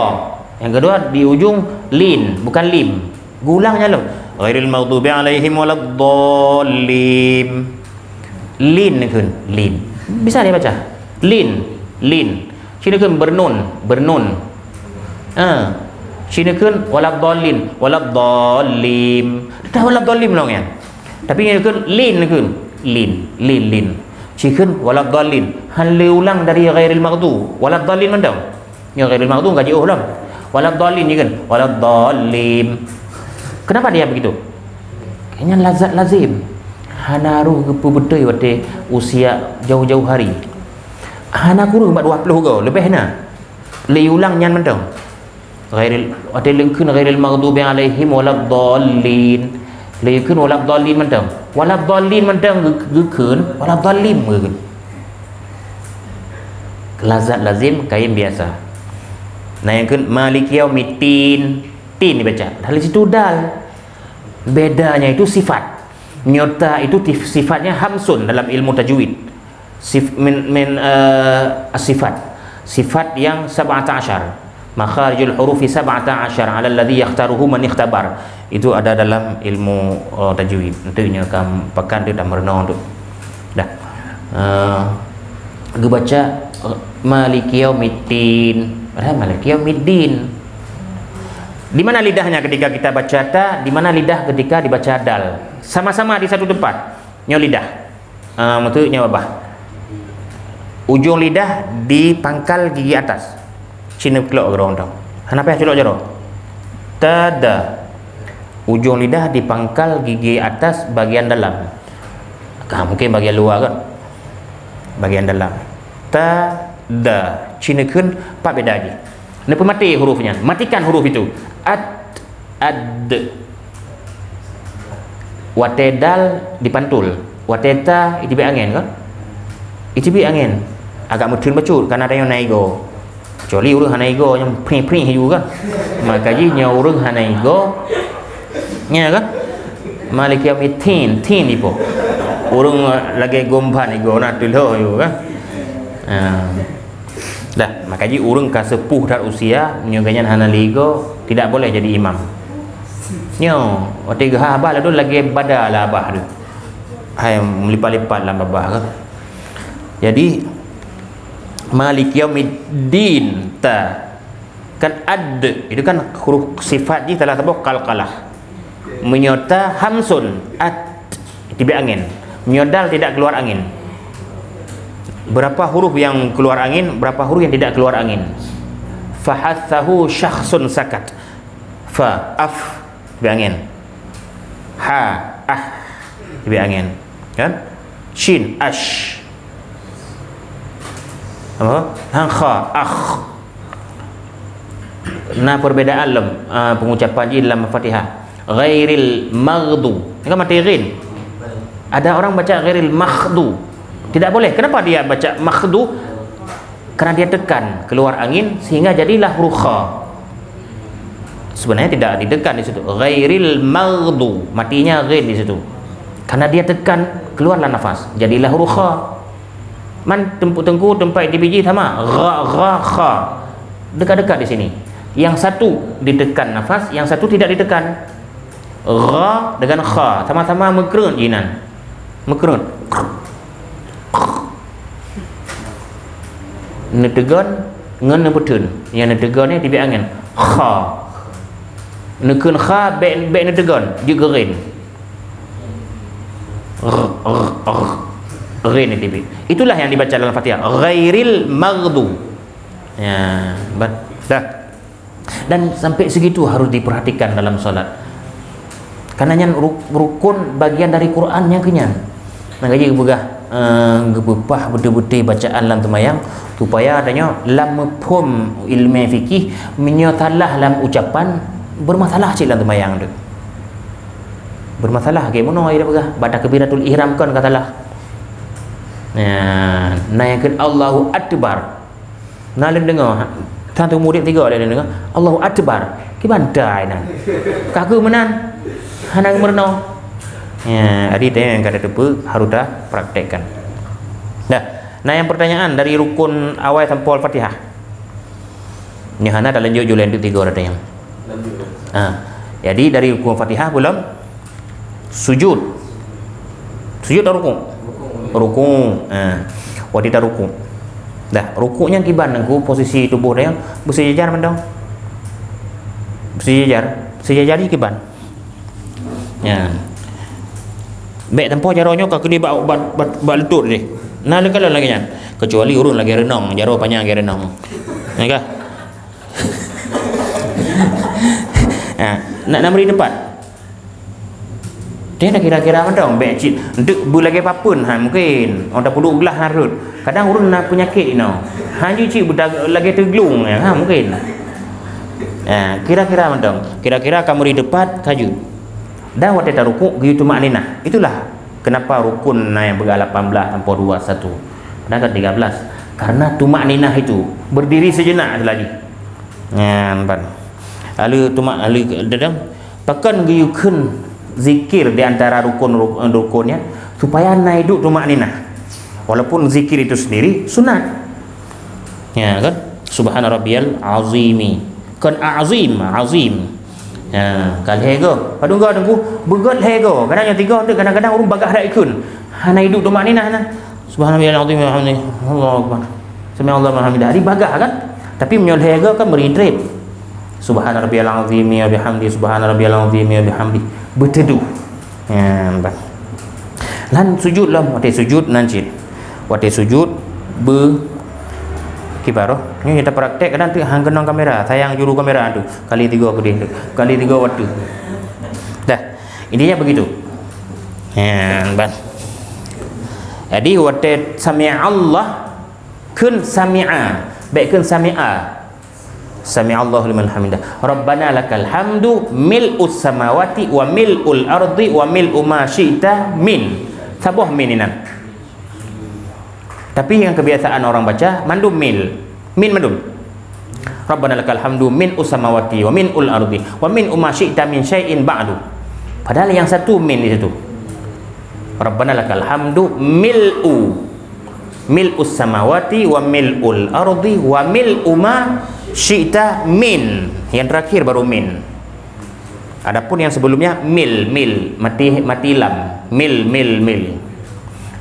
yang kedua di ujung lin bukan lim gulangnya lo ghairil maghdubi alaihim waladdallin lin kan lin bisa dia baca lin Sini kan bernun. Sini kan waladdallin, dah waladdallin long ya. Tapi ini kan lin. Sini kan waladdallin. Han ulang dari ghairil maghdub. Waladdallin mandang. Ya ghairil maghdub enggak jauh lah. Waladdallin ni kan waladdallin. Kenapa dia begitu? Kayaknya lazim. Hanaruh ke betul wate usia jauh-jauh hari. Hana kurang 20 kau lebih na. Li ulang nyan mandang. Ghairil wate lengkeun ghairil maghdubi alaihim waladdallin. Li keun waladdallin mandang. Waladdallin mandang gekeun waladdallin gekeun. Lazat lazim kain biasa. Nah yang ke Maliki Yaumiddin, tin dibaca. Dari situ dal. Bedanya itu sifat. Nyota itu sifatnya hamsun dalam ilmu tajwid. Sifat yang 17. Makharijul hurufi 17 ala alladhi yakhtaruhu man ikhtabar. Itu ada dalam ilmu tajwid. Tentunya kamu pekan dia dah merenung tu. Dah. Gue baca Maliki Yaumiddin. Maliki Yaumiddin. Di mana lidahnya ketika kita baca ta, di mana lidah ketika dibaca dal? Sama-sama di satu tempat. Nyo lidah. Maksudnya apa? Ujung lidah di pangkal gigi atas. Cina kelok gerong tau. Kenapa ya celok jero? Tada. Ujung lidah di pangkal gigi atas bagian dalam. Mungkin bagian luar kan? Bagian dalam. Tada. Cina kun pak beda lagi. Napa mati hurufnya? Matikan huruf itu. Ad. Watedal dipantul. Wateta itu bi angin kan? Itu bi angin. Agak mudun becut karena ada yang naigo. Kecuali urang hanaigo yang pring-pring juga kan. Makanya urang hanaigo nya kan? Maliki Yaumiddin tin ipo. Urang lagi gomban igo na tulo yo kan. Dah, makanya urang ka sepuh dan usia nyoganyan hanaligo tidak boleh jadi imam. Nyo, waktu gah abah tu lagi bada lah abah tu. Hai melipat-lipat lah abah kan. Jadi Maliki Yaumiddin ta kan ad itu kan huruf sifat ni telah sebut qalqalah. Menyota hamsun tiba angin. Menyodal tidak keluar angin. Berapa huruf yang keluar angin, berapa huruf yang tidak keluar angin? Fahathahu syakhsun sakat. Fa af tiba angin. Ha tiba angin. Kan? Shin ash. Apa? Kha akh. Nah perbedaan dalam pengucapan di dalam Fatihah. Ghairil maghdu. Ini kan mati ghin. Ada orang baca ghairil maghdu. Tidak boleh. Kenapa dia baca makhdu? Karena dia tekan keluar angin sehingga jadilah huruf kha. Sebenarnya tidak ditekan di situ. Ghairil maghdu, matinya ghain di situ. Karena dia tekan keluarlah nafas, jadilah huruf kha. Man tengku tempat di biji sama. Kha. Dekat-dekat di sini. Yang satu ditekan nafas, yang satu tidak ditekan. Gha dengan kha sama-sama mekrun jinan. Mekrun. Netegan ngan nebutun yang netegan ni tiba angin kha nekun kha be netegan juga rin rin ni tiba. Itulah yang dibaca dalam Fatihah ghairil maghdu ya dah. Dan sampai segitu harus diperhatikan dalam solat karena yang rukun bagian dari Qurannya kenyan makanya begah gebepah betul-betul bacaan dalam temayang supaya adanya lam mafhum ilmu fikih menyotalah dalam ucapan bermasalah cik dalam temayang tu bermasalah ke mana dia begah baca kabiratul ihram kan katalah nah yang ke Allahu akbar nah lain dengar satu murid tiga lain dengar Allahu akbar ki bandai nan kaku menan hanang merno ya, adik yang kada tepu harus dah praktekkan. Nah yang pertanyaan dari rukun awal sampai Al-Fatihah. Ni hana dah lanjut julen itu tiga ada yang. Jadi dari rukun Fatihah belum sujud. Sujud atau rukun? Rukun. Waktu kita rukun. Dah, rukuknya kiban nengku posisi tubuh dia bersejajar mendong. Bersejajar di kiban. Ya. Baik tempoh jaronya kau kena bak lutut dia. Nah lekala lagi nya. Kecuali urun lagi renang, jaro panjang lagi renang. Ya kah? Nak beri tempat. Dia nak kira-kira mendong baik cik. Untuk lagi papun mungkin. Orang tak perlu belah harut. Kadang urun nak penyakit hanya cik budak lagi tergelung mungkin. Kira-kira mendong. Kira-kira kamu di depan kaju. Dah waktu tak rukuk gitu maknina. Itulah kenapa rukun yang berga 18 tanpa 21. Padahal 13. Karena tumak ninah itu berdiri sejenak lagi. Lalu tumak lalu dadang pakan giyukun zikir di antara rukun-rukunnya supaya naik duduk tumak ninah. Walaupun zikir itu sendiri sunat. Ya kan? Subhana rabbiyal azimi. Kan azim. Kal hego. Padung go dengku begot hego. Kadang yang tiga tu kadang-kadang urung bagah dak ikun. Naik duduk tumak ninah Subhanallahil azim wa bihamdihi. Allahu akbar. Sami'allahu liman hamidah. Di bagah kan? Tapi menyol hego kan beri trip. Subhana rabbiyal azim wa bihamdihi. Subhana rabbiyal azim wa bihamdihi. Berteduh. Lan sujud lah, waktu sujud nanti. Waktu sujud kibaroh. Ini kita praktek kadang tu hang kenang kamera, sayang juru kamera tu. Kali 3 aku dia. Kali 3 waktu. Dah. Intinya begitu. Jadi waktu sami'a Allah kun sami'a. Baik kun sami'a. Sami'allahu liman hamidah. Rabbana lakal hamdu mil'us samawati wa mil'ul ardi wa mil'u ma syi'ta min. Sabuh mininan. Tapi yang kebiasaan orang baca mandum min mandum. Rabbana lakal hamdu mil'us samawati wa mil'ul ardi wa mil'u ma syi'ta min syai'in ba'du. Padahal yang satu min di situ. Rabbana lakal hamdu mil'us samawati wa mil'ul ardi wa mil'u ma syi'ta min. Yang terakhir baru min. Adapun yang sebelumnya mil mati lam mil.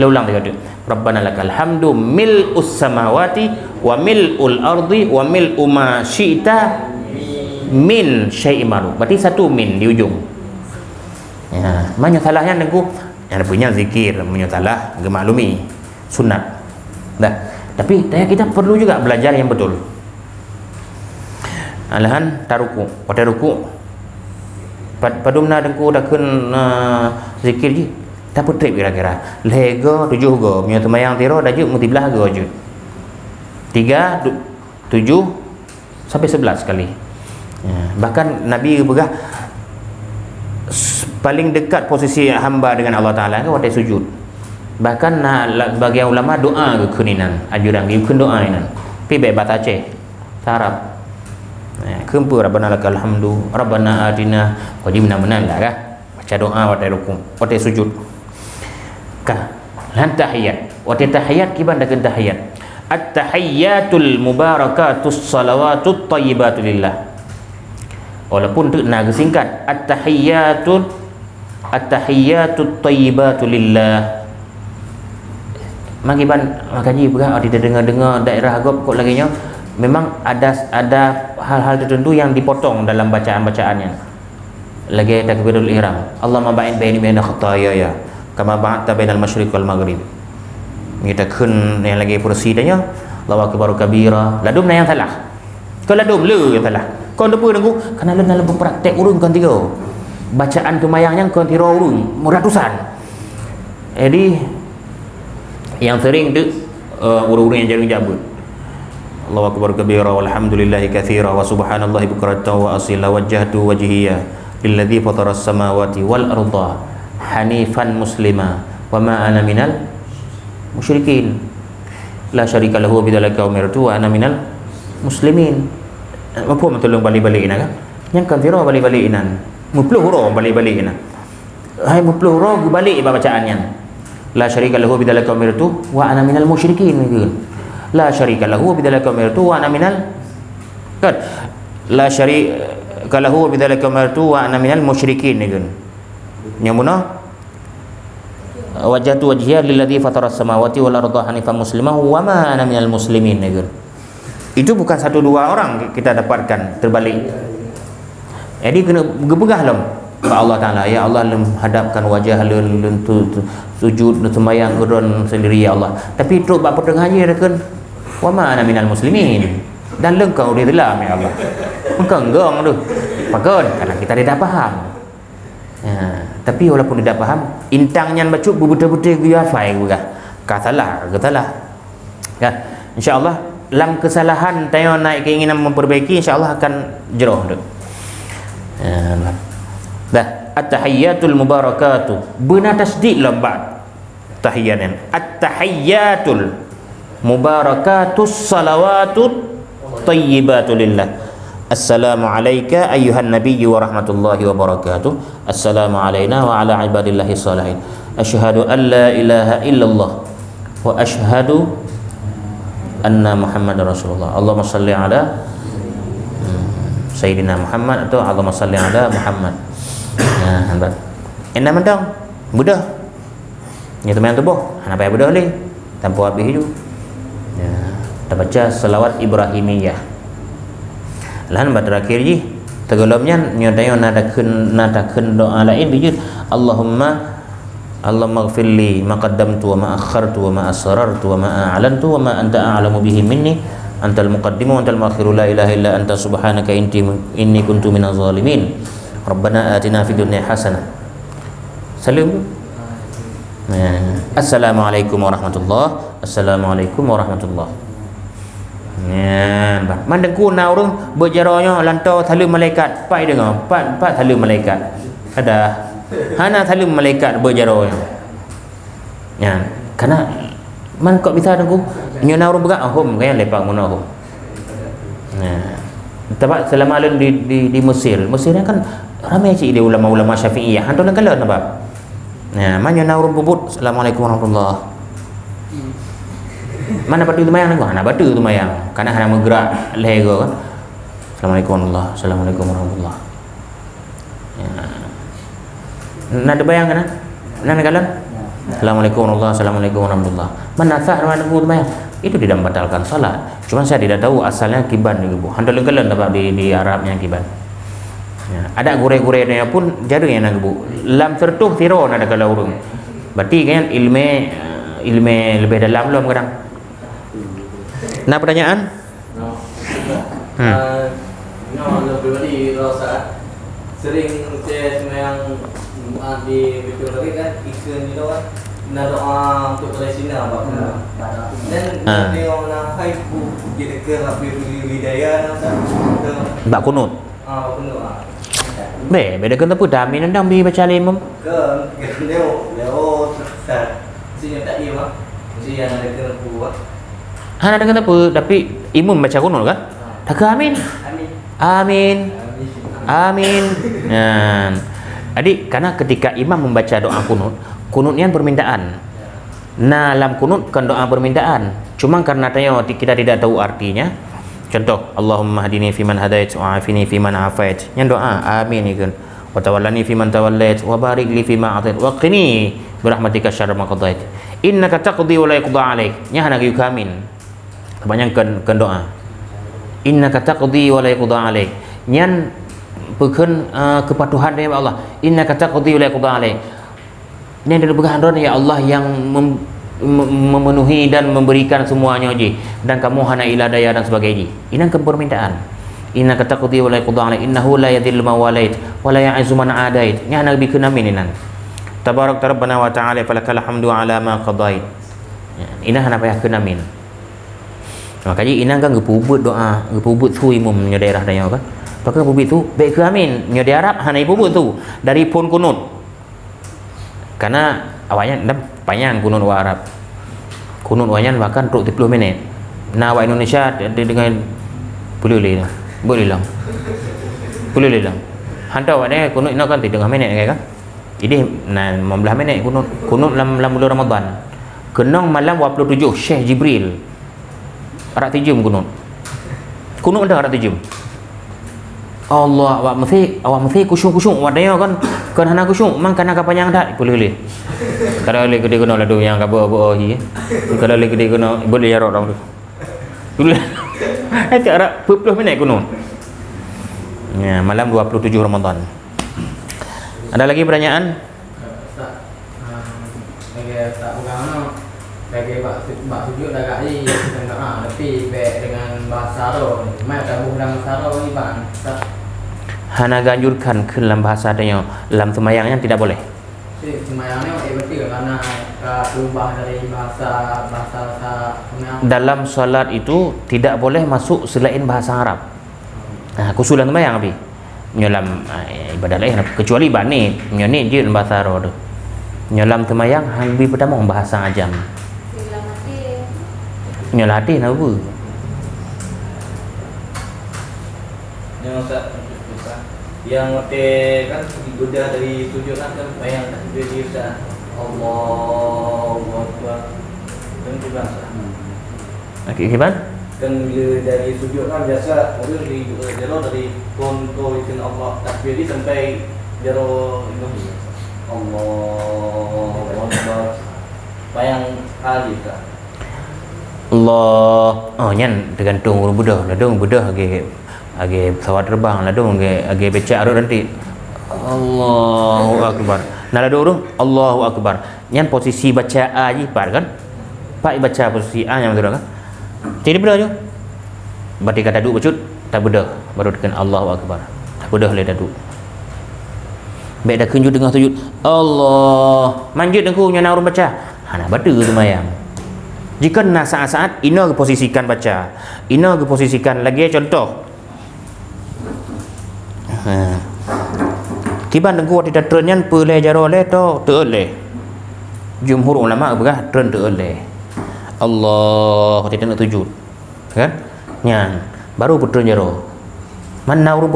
Ulang tadi tu. Rabbana lakal hamdu mil'us samawati wa mil'ul ardi wa mil'u ma syi'ta min syai'in baru. Berarti satu min di ujung. Ya, mana salahnya nengku? Yang punya zikir, punya salah gemaklumi sunat. Dah. Tapi kita perlu juga belajar yang betul. Alahan taruku, pada ruku. Padumna dengku dah kun zikir je. Tak trip kira-kira. Lega 7 go, punya temayang tiro dah je muti belah go je. 3 7 sampai 11 kali. Bahkan Nabi bergah paling dekat posisi hamba dengan Allah Taala ke waktu sujud. Bahkan bagian ulama doa ke kuninan, ajuran ke doa inan. Pi baik bahasa Aceh. Arab. Kempu Rabbana lakal hamdu Rabbana atina wajibna menanda kah baca doa waktu rukuk waktu sujud kah lan tahiyat waktu tahiyat kiban dengan tahiyat at-tahiyyatul mubarakatus salawatut thayyibatu lillah. Walaupun tu nak singkat at-tahiyyatut thayyibatu lillah. Makiban makaji berah ada dengar daerah agop kok lagi nya memang ada hal-hal tertentu yang dipotong dalam bacaan-bacaannya. Lagi takbirul ihram. Allahumma ba'id baini baina khataaya kama ba'adta bainal masyriq wal maghrib. Kita kun yang lagi prosidanya Allahu akbar kabira. Ladum yang salah. Kau ladum le yang salah. Kau depu nunggu kana le dalam praktek urung kan tiga. Bacaan tumayangnya kau tiro urung ratusan. Jadi yang sering tu urung-urung yang jarang jabut. Allahu akbar kabira walhamdulillahi katsira wa subhanallahi bukratan wa asila wajjahtu wajhiya lilladzi fataras samawati wal arda hanifan muslima wa ma ana minal musyrikin la syarika lahu bidzalika umirtu wa ana minal muslimin. Apa tolong balik-balik ina kan? Yang katsira balik-balik inan. Mupluh huruf balik-balik ina. Hai mupluh huruf balik bacaannya. La syarika lahu bidzalika umirtu wa ana minal musyrikin gitu. La syarika lahu bidzalika umirtu wa ana minal kan la syarika lahu bidzalika umirtu wa ana minal musyrikin kan yang mana wajhatu wajhiya lilladzi fatara as-samawati wal arda hanifan musliman wa ma ana minal muslimin. Itu bukan satu dua orang kita dapatkan, terbalik. Jadi kena berpegah lah kepada Allah Taala. Ya Allah, lem hadapkan wajah lem sujud sembahyang geron sendiri ya Allah. Tapi teruk bab pertengah je kan. Wa ma ana minal muslimin. Dan lengkau di dalam ya Allah. Engkau enggong tu. Pakon karena kita tidak faham. Ya, tapi walaupun tidak faham, intangnya baca betul-betul dia faham juga. Katalah. Ya, insya-Allah dalam kesalahan tayo naik keinginan memperbaiki, insya-Allah akan jeroh tu. Ya, dah at-tahiyyatul mubarakatuh. Benar tasdid lambat. Tahiyyan. At-tahiyyatul mubarakatus salawatut thayyibatu lillah. Assalamu alayka ayyuhan nabiyyu wa rahmatullahi wa barakatuh. Assalamu alayna wa ala ibadillahi salihin. Asyhadu an la ilaha illallah wa asyhadu anna Muhammadar Rasulullah. Allahumma salli ala Sayyidina Muhammad atau Allahumma salli ala Muhammad. Nah, nampak. Enak mendang. Mudah. Ni teman tubuh. Hana payah mudah leh. Tanpa habis itu. Ya, kita baca selawat Ibrahimiyah. Lan pada terakhir ji tergelamnya nyatayo nadakeun doa lain bijut Allahumma ighfirli ma qaddamtu wa ma akhartu wa ma asrartu wa ma a'lantu wa ma anta a'lamu bihi minni antal muqaddimu wa antal muakhiru la ilaha illa anta subhanaka inni kuntu minaz zalimin. Rabbana atina fid dunya hasanah. Salam. Assalamualaikum warahmatullahi. Assalamualaikum warahmatullahi. Ya, mandang ku na urang berjaronya lantau thalu malaikat pai dengar pat thalu malaikat ada hana thalu malaikat berjaronya ya karena man kok bisa dengu nyona urang berak hom kaya lepak ngono hom nah tempat selama alun di Mesir kan ramai cik dia ulama-ulama Syafi'iyah hantu nang kalan apa nah man nyona urang bubut assalamualaikum warahmatullahi. Mana batu tu mayang ni? Mana batu tu mayang? Karena hanya bergerak leher kan. Assalamualaikum warahmatullahi. Assalamualaikum warahmatullahi. Ya. Nada bayang kan? Nada kalan? Assalamualaikum warahmatullahi. Assalamualaikum warahmatullahi. Mana sah mana batu mayang? Itu tidak membatalkan salat. Cuma saya tidak tahu asalnya kiban ni bu. Handal kalan dapat di Arabnya kiban. Ya. Ada gurih-gurihnya pun jadi yang nak bu. Lam tertuh tiro nada kalau urung. Berarti kan ilmu lebih dalam belum kadang. Nah pertanyaan? Pribadi rasa sering saya semayang di betul lagi kan ikan itu kan nak doa untuk Palestina apa dan dia orang hai bu jadi ke rapi budaya nak kunut. Beda kan tu dah min ndang bi baca limam. Ke leo sini tak dia mah. Mesti yang ada kena buat. Hana dengan apa? Tapi imam baca kunut kan? Tak ke amin. Amin. Nah, adik karena ketika imam membaca doa kunutnya permintaan. Nah, dalam kunut kan doa permintaan. Cuma karena kita tidak tahu artinya. Contoh, Allahumma hadini fiman hadait wa afini fiman afait. Yang doa amin kan. Wa tawallani fiman tawallait wa barik li fima atait wa qini birahmatika syarra ma qadait. Innaka taqdi wa la yuqda alaik. Nya hana yu kamin. Kebanyakan doa. Innaka taqdi wa la yuqda alaik. Nyan pekeun kepatuhan dari Allah. Innaka taqdi wa la yuqda alaik. Ini adalah bergantung ya Allah yang memenuhi dan memberikan semuanya ji dan kamu hana ila daya dan sebagainya. Ini kan permintaan. Innaka taqdi wa la yuqda alaik. Innahu la yadhillu man walait wa la ya'izzu man adait. Nya hana bikeun amin inan. Tabarak rabbana wa ta'ala falakal hamdu ala ma qadait. Ina hana payah keun amin. Makanya ina kan gepubut doa, gepubut tu imam nya daerah daya kan. Pakai pubut tu baik ke amin nya di Arab hana pubut tu dari pun kunut. Karena awalnya dah panjang kunut wa Arab. Kunut wanya bahkan 30 minit. Nah wa Indonesia dengan boleh lah. Hantar awak ni kunut nak kan 30 minit kan. Jadi 15 minit kunut dalam bulan Ramadan. Kenang malam 27 Syekh Jibril. Arak tijum kunut. Kunut dah arak tijum. Allah awak mesti kusyuk awak dia kan hana kusyuk mang kana kapanyang dak boleh kalau le gede guna ladu yang kabo hi kalau le gede guna boleh ya orang tu dulu ai tak 20 minit kuno ya malam 27 Ramadan. Ada lagi pertanyaan? Lagi tak pegang lagi bak sujud dah kat ni tapi dengan bahasa Arab mai tak bukan bahasa Arab ni bang. Hana ganjurkan ke dalam bahasa adanya dalam sembahyangnya tidak boleh. Sembahyangnya betul karena berubah dari bahasa dalam solat itu tidak boleh masuk selain bahasa Arab. Kusulan sembahyang abi. Dalam ibadah lain kecuali bani ni je bahasa Arab tu. Dalam sembahyang habis pertama bahasa ajam. Nyolati nak apa? Yang kan digoda dari sujud kan bayang dia Ustaz. Allahu Akbar. Dan juga Okey, Hiban? Kan bila dari sujud kan biasa orang dari konto izin Allah takbir dia sampai jaro Allahu Akbar. Bayang kali tak? Allah, nyan tergantung orang Buddha. Ladung Buddha age pesawat terbang, ladung age becak arut nanti. Allahu Akbar. Nah ladung orang Allahu Akbar. Nyan posisi baca A je par kan? Pak baca posisi A yang betul kan? Jadi bedah je. Berarti kata duduk becut, tak bedah. Baru tekan Allahu Akbar. Tak bedah le duduk. Baik dah kunjung tengah sujud. Allah, manjut aku nyan orang baca. Nak baca tu sembahyang. Jika nak saat-saat ina ke posisikan baca, ina ke posisikan lagi contoh. Tiba dengku tidak trenyan peleh jaro le to terleh. Jumhur ulama berkah tren terleh. Allah tidak nak sujud. Kan? Nyan baru putren jaro. Mana orang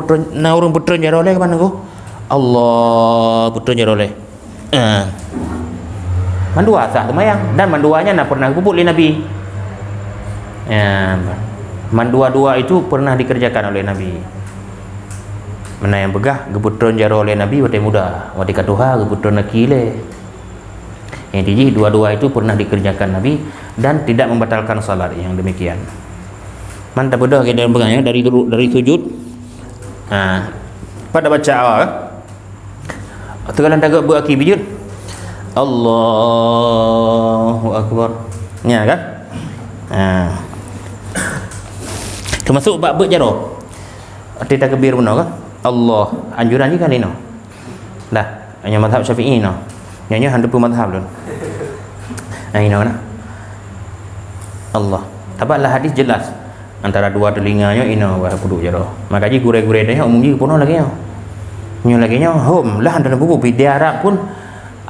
putren jaro le ke mana ku? Allah putren jaro le. Mandua sah sembahyang dan manduanya nak pernah kubur oleh Nabi. Mandua-dua itu pernah dikerjakan oleh Nabi. Mana yang begah gebutron jaro oleh Nabi wate muda, wate katuha gebutron nakile. Yang tiji dua-dua itu pernah dikerjakan Nabi dan tidak membatalkan salat yang demikian. Mantap bedah ke dalam begahnya dari sujud. Pada baca awal. Tegalan tagak beraki bijut. Allahu Akbar. Ya kan? Termasuk bab berjaro. Arti takbir benar kan? Allah. Anjuran ni kan ini. Dah, hanya mazhab Syafi'i no. Nyanyi hendak pun mazhab dun. Ini kan? Allah. Tabaklah hadis jelas. Antara dua telinganya ino wa kudu jaro. Makanya gure-gure dia umum ji puno lagi nya. Nyo lagi nya hom lah dalam buku video Arab pun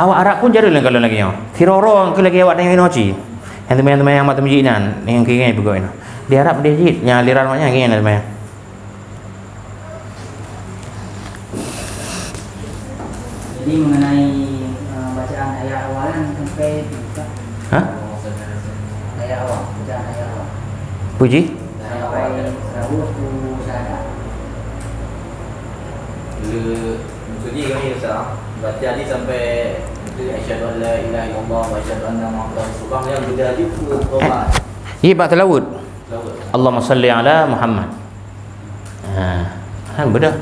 awak Arab pun jadi kalau lagi nya. Tirorong ke lagi awak tengok noci. Yang teman-teman yang mata majinan yang kini begitu ino. Di Arab dia jit nya aliran maknya kini teman. Jadi mengenai bacaan ayat awalan sampai ayat awal, bacaan ayat awal. Puji? Sampai serawut tu syahadat. Jadi kami Ustaz baca ni sampai asyhadu an la ilaha illallah wa asyhadu anna muhammadar rasulullah yang berjadi tobat. Bak telawud. Allahumma salli ala Muhammad. Bedah.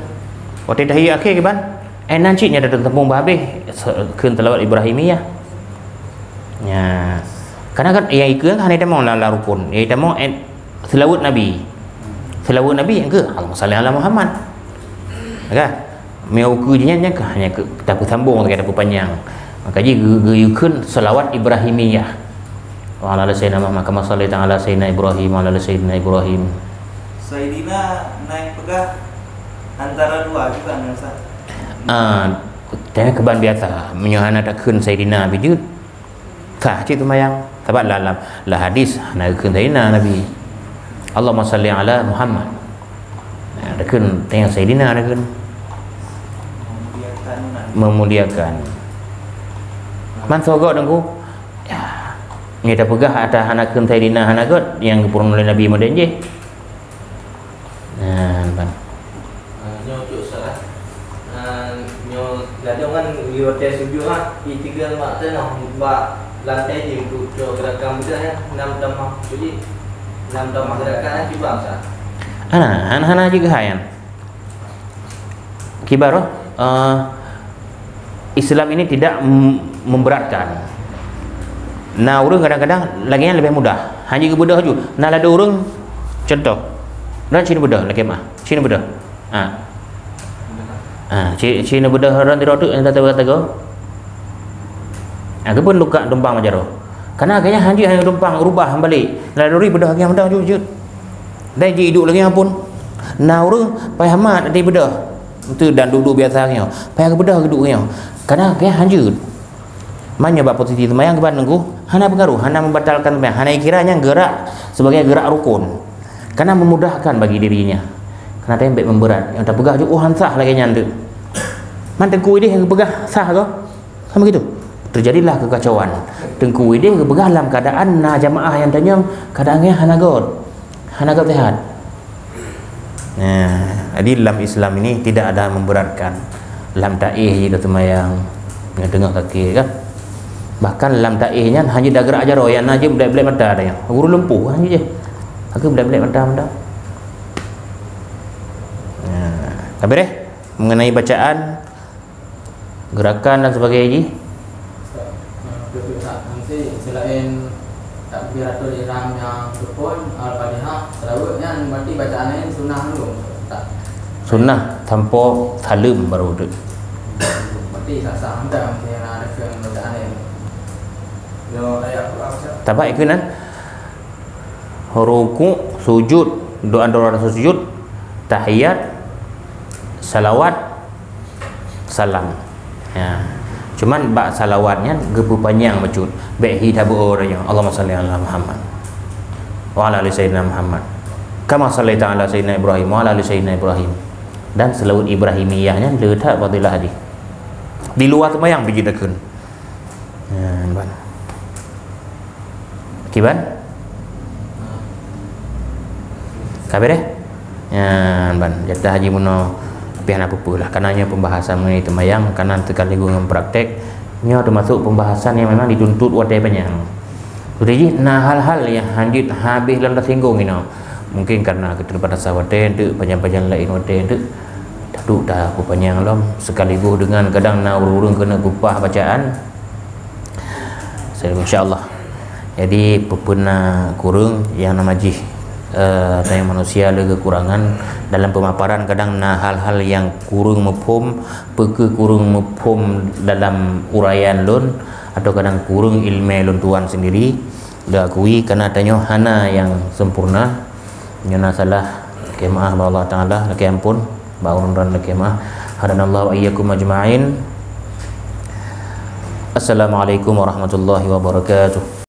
Waktu tahiyat akhir ke ban? Nanciknya ada tembung habis keun telawat Ibrahimiyah. Ya. Karena kan yang ikut kan ada mau la rukun. Ia mau selawat Nabi. Selawat Nabi yang ke Allahumma salli ala Muhammad. Kan? Meu ke dia nya hanya tak sambung tak ada panjang. Maka ji geyukeun selawat Ibrahimiyah. Wa ala sayyidina Muhammad kama sallaita ala sayyidina Ibrahim wa ala sayyidina Ibrahim. Sayyidina naik pegah antara dua juga kan Ustaz. Tapi keban biasa menyuhana takun sayyidina bijud. Kah cik tu mayang. Sebab dalam hadis nak keun sayyidina Nabi. Allahumma salli ala Muhammad. Takun tengok sayyidina takun memuliakan. Man sogok dengku. Ya. Ni dah pegah atas anak kun sayyidina hanagot yang dipurun oleh Nabi Muhammad je. Ban. Nya Kadang kan di hotel studio lah, tinggal mak tenang, mak lantai je untuk gerakan muda ya, 6 tamah. Jadi 6 tamah gerakan di bangsa. Hana juga hayan. Kibar Islam ini tidak memberatkan. Nah, orang kadang-kadang lagi yang lebih mudah. Hanya ke mudah juga. Nah, ada orang contoh. Dan Cina mudah lagi mah. Cina mudah. Cina mudah orang tidak tu yang kata kau. Aku pun luka tumpang macam tu. Karena agaknya hanya tumpang rubah balik. Lalu mudah lagi yang mudah juga. Dan je hidup lagi pun. Nah, orang payah amat ada bedah. Itu dan duduk biasanya. Payah ke bedah duduknya. Karena agaknya hanya mana bab posisi semayang keban nunggu hana pengaruh, hana membatalkan semayang, hana kiranya gerak sebagai gerak rukun karena memudahkan bagi dirinya. Karena tembek memberat yang tak pegah je hansah lagi nyanda man tengku dia yang pegah sah ke sama gitu. Terjadilah kekacauan. Tengku dia yang pegah dalam keadaan jamaah yang tanya keadaannya hana god sehat. Nah, jadi dalam Islam ini tidak ada memberatkan. Dalam taih je semayang yang tengah kaki kan. Bahkan dalam taihnya hanya dah gerak aja yang aja belak-belak mata dah yang guru lumpuh hanya je aku belak-belak mata tapi deh mengenai bacaan gerakan dan sebagainya nanti selain takbiratul ihram yang rukun al-fatihah selawatnya berarti bacaannya sunnah dulu sunnah tanpa salam baru tu berarti sah-sah anda yang ada yang bacaannya. Tapak ikunan ruku, sujud, doa sujud, tahiyat, salawat, salam. Ya. Cuman bak salawatnya gepu panjang macam baik hidabu orangnya. Allahumma salli ala Muhammad wa ala ali sayyidina Muhammad. Kama sallaita ala sayyidina Ibrahim wa ala ali sayyidina Ibrahim. Dan selawat Ibrahimiyahnya letak fadilah hadis. Di luar sembahyang dijedakeun. Ya, ban. Kiban? Kabeh deh. Ya, ban. Jatah haji muno pian apa pula. Karenanya pembahasan mengenai sembahyang karena sekali gua praktek nya termasuk pembahasan yang memang dituntut wadai banyak. Jadi nah hal-hal yang lanjut habis lan tersinggung ini. Mungkin karena keterbatasan wadai tu panjang-panjang lain wadai tu. Duduk dah aku panjang lom sekaligus dengan kadang nak urung kena gupah bacaan. Saya insya-Allah. Jadi pepena kurung yang nama jih tanya manusia ada kekurangan dalam pemaparan kadang hal-hal yang kurung mefhum kurung mefhum dalam uraian lun atau kadang kurung ilmu lun tuan sendiri diakui karena tanya hana yang sempurna nyana salah kemaah Allah taala laki ampun baun dan laki maah hadanallahu ayyakum ajma'in. Assalamualaikum warahmatullahi wabarakatuh.